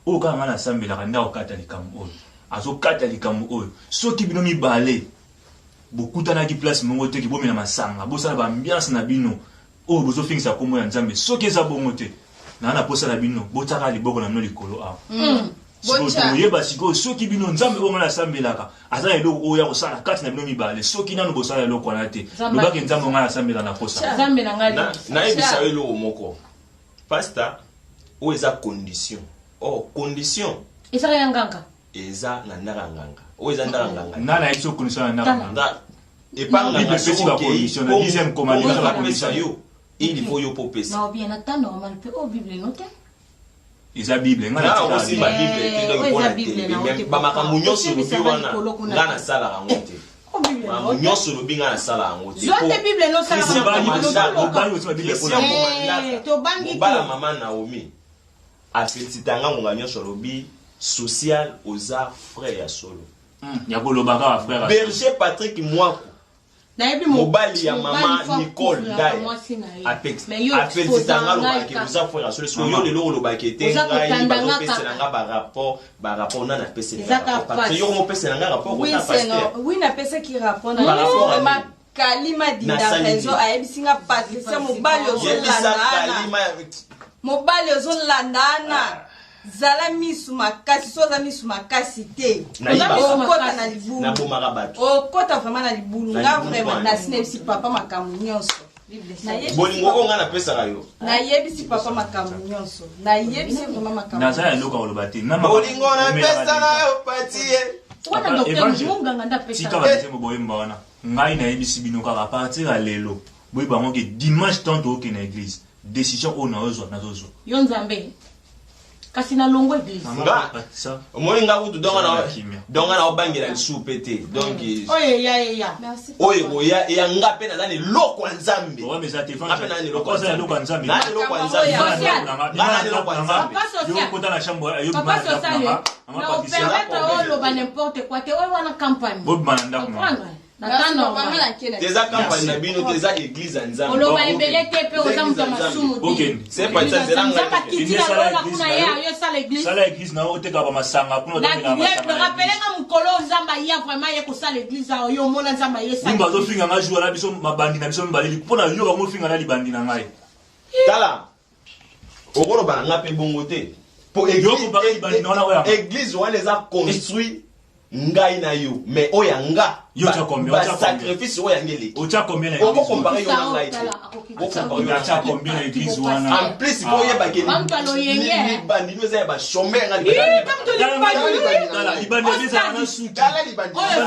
o ka ngana sambilaka nda okata likambo oyo azokata likambo oyo soki bino mibale bokutana ki place mongo te ki bomela masanga bosala ba ambiance na bino o bozo fingisa kombo ya nzambe soki eza bongo te na posa na bino botaka liboko na bino likolo awa bocha yeba siko soki bino nzambe o ngana sambelaka azala eloko oya kosala kati na bino mibale soki nano bosala eloko na te lobaki nzambe o ngana sambela na posa nzambe na ngali na yebisa eloko moko pasta o eza condition condition eza ya nganga eza na ndanga o eza ndanga nana yeso condition na ndanga epanga na petit ba condition na dixième commandement la condition yo il faut yo popesa na bien attendre normal pe o bible note eza bible ngana aussi ma bible te ba makambo nyonso lobi wana ngana sala yango te makambo nyonso lobi ngana sala yango te zote bible no sala to bangi bala mama Naomi a félicitanga ngonga nyonso lobi social oza frère ya solo ya kolobaka frère Berger Patrick Mwako mobali ya mama Nicole Dai afélicitanga lobaki oza frère ya solo so yo lelo olobaki te ngai bazopeselanga barapport nana apeselanga parce yo mopeselanga rapport kota pasteur oui napesaki rapport na kalima dinda réseau ayebisinga Patricia mobali ozolandana zala misu makasi soza misu makasi te okota na libulu na bomaka bato okota vraiment na libulu nga vraiment nasinebisi papa makambo nyonso bolingo o nga napesaka yo nayebisi papa makambo nyonso nayebisi vraiment makambo naza ya loka oloba te bolingo napesa na yo patie wana docteur munganga ndapesa tika bazemo boyemba wana ngai nayebisi bino kaka partir ya lelo boyeba ngo ke dimanche tanto oke na église décision o naozwa nazozwa yo nzambe kasi na longo église omoni nga kutu donga na obangela lisu pe te donc oyo ya nga mpe naza na eloko ya nzambe yokota na chambre oloba n'importe quoi te oyo wana campagne bobana ndako teza campagne na bino teza église ya nzambe oloba ebele te pe oza mutu masumu sala église na oteka ba masanga kuna rappelenga mukolo nzamba ya vraiment ye kosala église oyo omona nzamba yesa nimba zofinga nga jour na biso mabandi na biso mbaleli mpona yo bango finga na libandi na ngai tala okoloba na nga mpe bongo te po église wana eza construit ngai na yo mais oya nga ba sacrifice oya ngeli ocha combien na oko comparer yo na ngai ocha combien na église wana en plus ko ye ba ke ni bandi no za ba chômer nga libandi za na suki dala libandi tala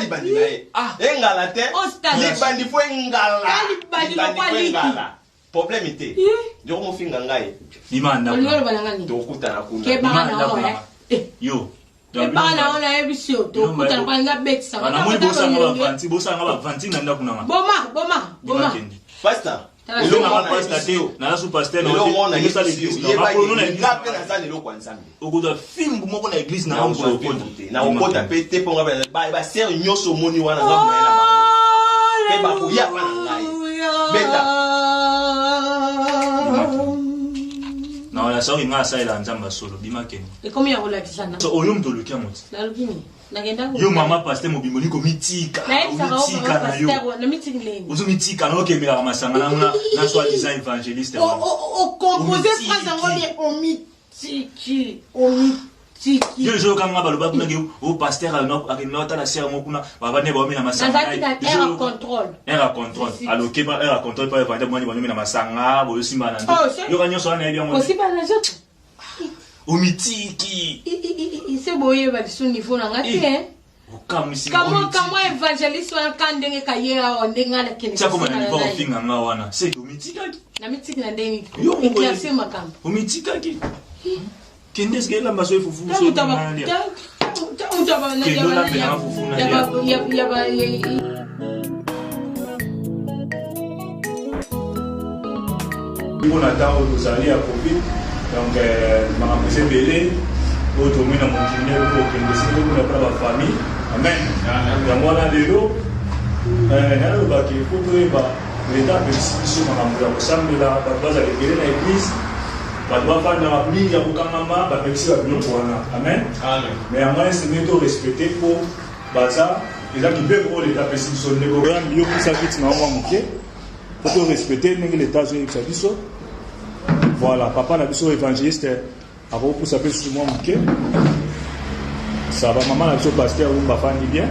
libandi na ye engala te libandi fo engala problème ite ndoko mofinga ngai limanda tokutana kuna yo bana ona ebisio tokutana kwa nga betsa bana moi bosanga ba vanti na ndako nanga boma pastor elo na pastor teo na su pasteur na yo sala église na pe na sala eloko nzambe okuza film moko na église na ngo na okota pe te ponga ba ser nyoso moni wana nga na ba pe ba ko ya pa na ngai beta na sori nga saela nzamba solo bima keni ekomi ya kolakisana so oyo mto lukia moti nalukini nagenda yo mama pasteur mobimoli ko mitika na yo na meeting lane ozo mitika na okemela masanga na soit design évangéliste o composer phrase ngo bien o mitiki yo jo kanga baloba kuna ke o pasteur akinota la sera mo kuna babane ba omela masanga era contrôle alors ke ba era contrôle pa evangélisme mo omela masanga bo simba na ndo yo kanyo so na ebia mo aussi pas na joto o mitiki c'est boye ba diso niveau na ngati kama evangeliste wana kandenge kayera ondenga na kene chako mwana nipo ofinga nga wana c'est o mitika na mitiki na ndenge yo ikirase makamba o mitika ki kende skela mbaso efufu so na ndia utaba na On attend aux alliés à Covid, donc ma c'est belé, autre moyen mon kiné, pour la famille. Amen. Il y a moi là de l'eau. L'État a bénéficié sur mon ensemble de la base à l'église. Amen. Mais à moi, c'est mieux respecter pour Baza. Les gens qui peuvent l'État précis sur le gouvernement, il y a plus à vite, il faut respecter l'État. Voilà, papa n'a pas évangéliste. Avant pour s'appeler sur moi, ça va, maman n'a pas pasteur ou ma famille bien.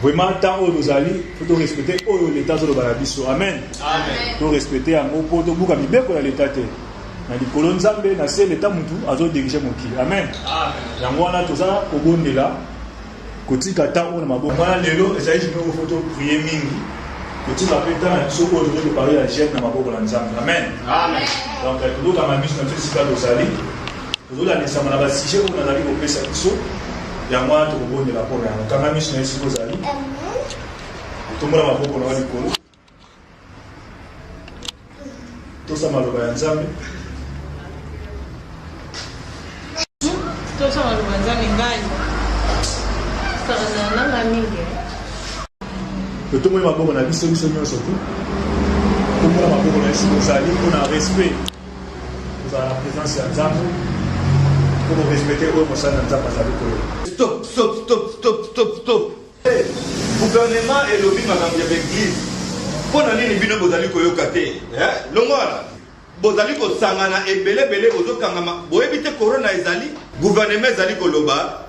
Vraiment, tant que nous allons, il faut respecter l'État sur le Barabiso. Amen. Il faut respecter un mot pour tout le monde qui l'État. Dans les colons zambé, dans l'État mutu, azo diriger mon qui. Amen. Yango wana toza kobondela. Kotika ta ona mabo. Wana lelo ezali je me photo prier mingi. Kotika peta so ko de parler à jet na mabo la nzambe. Amen. Amen. Donc tout le monde mission fait sika dozali. Tout la nesa mana ba sije ko na nali ko pesa biso. Yango wana to kobondela pour yango. Kama mission esi dozali. Tout le monde mabo ko na wali ko. Tout ça maloba ya nzambe. Tosa malubanza mingai. Sasa nanga mingi. Tout le monde m'a dit solution surtout. Tout le monde m'a dit sali on a respect. Vous avez la présence de Nzambe. Pour respecter au Moussa Nzambe Stop. Gouvernement et lobby makambi ya l'église. Pona nini bino bozali koyoka te? Longora. Bozali ko sangana ebele ozokangama boyebi te corona ezali gouvernement ezali koloba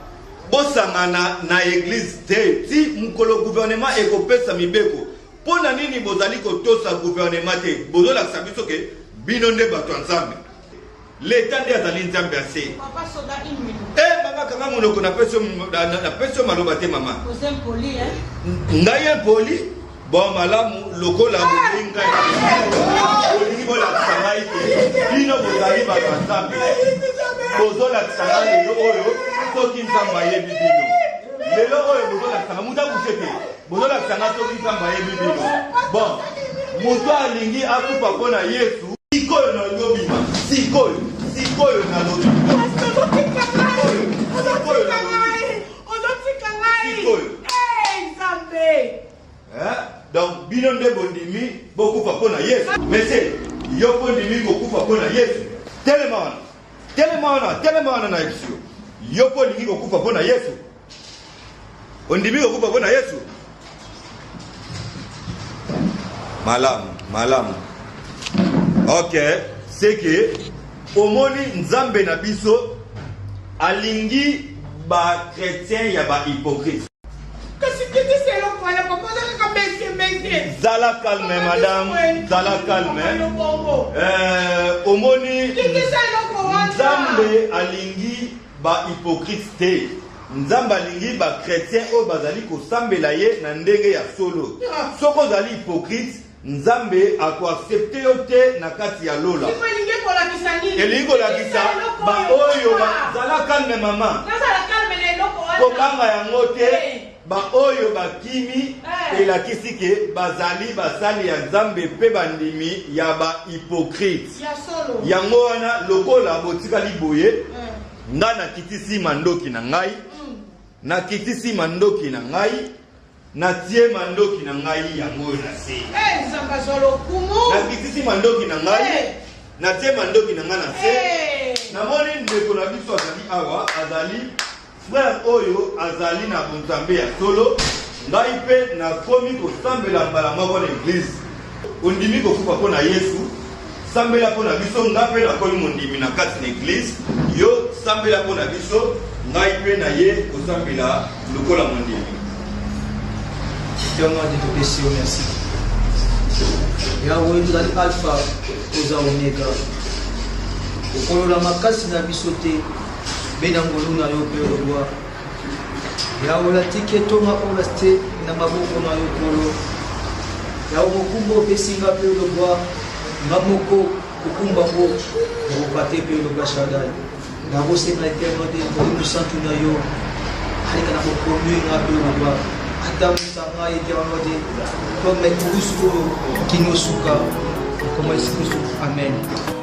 bosangana na église te ti mukolo gouvernement ekopesa mibeko pona nini bozali kotosa gouvernement te bozolakisa biso ke bino nde bato ya nzambe l'état nde azali nzambe ase banga kanga monoko na peso maloba te mama ngai impoli bon malamu lokola molinga olingi bolakisa ngai te bino bozali bato ya nzambe bozolakisa ngai lelo oyo soki nzambe ayebi bino lelo oyo bozolakisa ngai mutu akuse te bozolakisa ngai soki nzambe ayebi bino bon moto alingi akufa mpo na yesu sikoyo nalobima sikoyo nalobi donc bino nde bondimi bokufa mpona yesu mese yo mpo ndimi kokufa mpona yesu telema wana na yesu yo mpo olingi kokufa mpona yesu ondimi kokufa mpona yesu malamu ok c'est que omoni nzambe na biso alingi ba chrétien ya ba hypocrite. Zala calme madame, zala calme. Omoni nzambe alingi ba hypocrite te. Nzambe alingi ba chrétien o bazali ko sambela ye na ndenge ya solo. Soko zali hypocrite nzambe ako accepte yo te na kati ya lola. Elingi kolakisa ba oyo zala calme mama. Kobanga yango te ba oyo bakimi elakisi ke bazali basali ya nzambe pe bandimi ya ba hypocrite yango wana lokola botikali boye nga nakitisi mandoki na ngai nakitisi mandoki na ngai natie mandoki na ngai yango na se nakitisi mandoki na ngai natie mandoki na ngai na se namoni ndeko na biso azali awa azali frère oyo azali na nzambe ya solo ngai pe nakomi kosambela mbala moko na église ondimi kokufa mpo na yesu sambela mpo na biso ngai mpe nakomi mondimi na kati na église yo sambela mpo na biso ngai mpe na ye kosambela lokola mondimi. Éternel de te bénir, merci. Yahweh, nous allons alpha aux oméga. Au cours de la makasi na bisote. Benangolu na yo pe roi ya ola tiketo ma ola ste na maboko na yo kolo ya okumbo pesinga pe roi ngamoko okumba ko obate pe lo gashadai na bose na eterno de ko santu na yo alika na ko komu na pe roi adam sanga eterno de comme kusko kinosuka Comment est-ce que amen.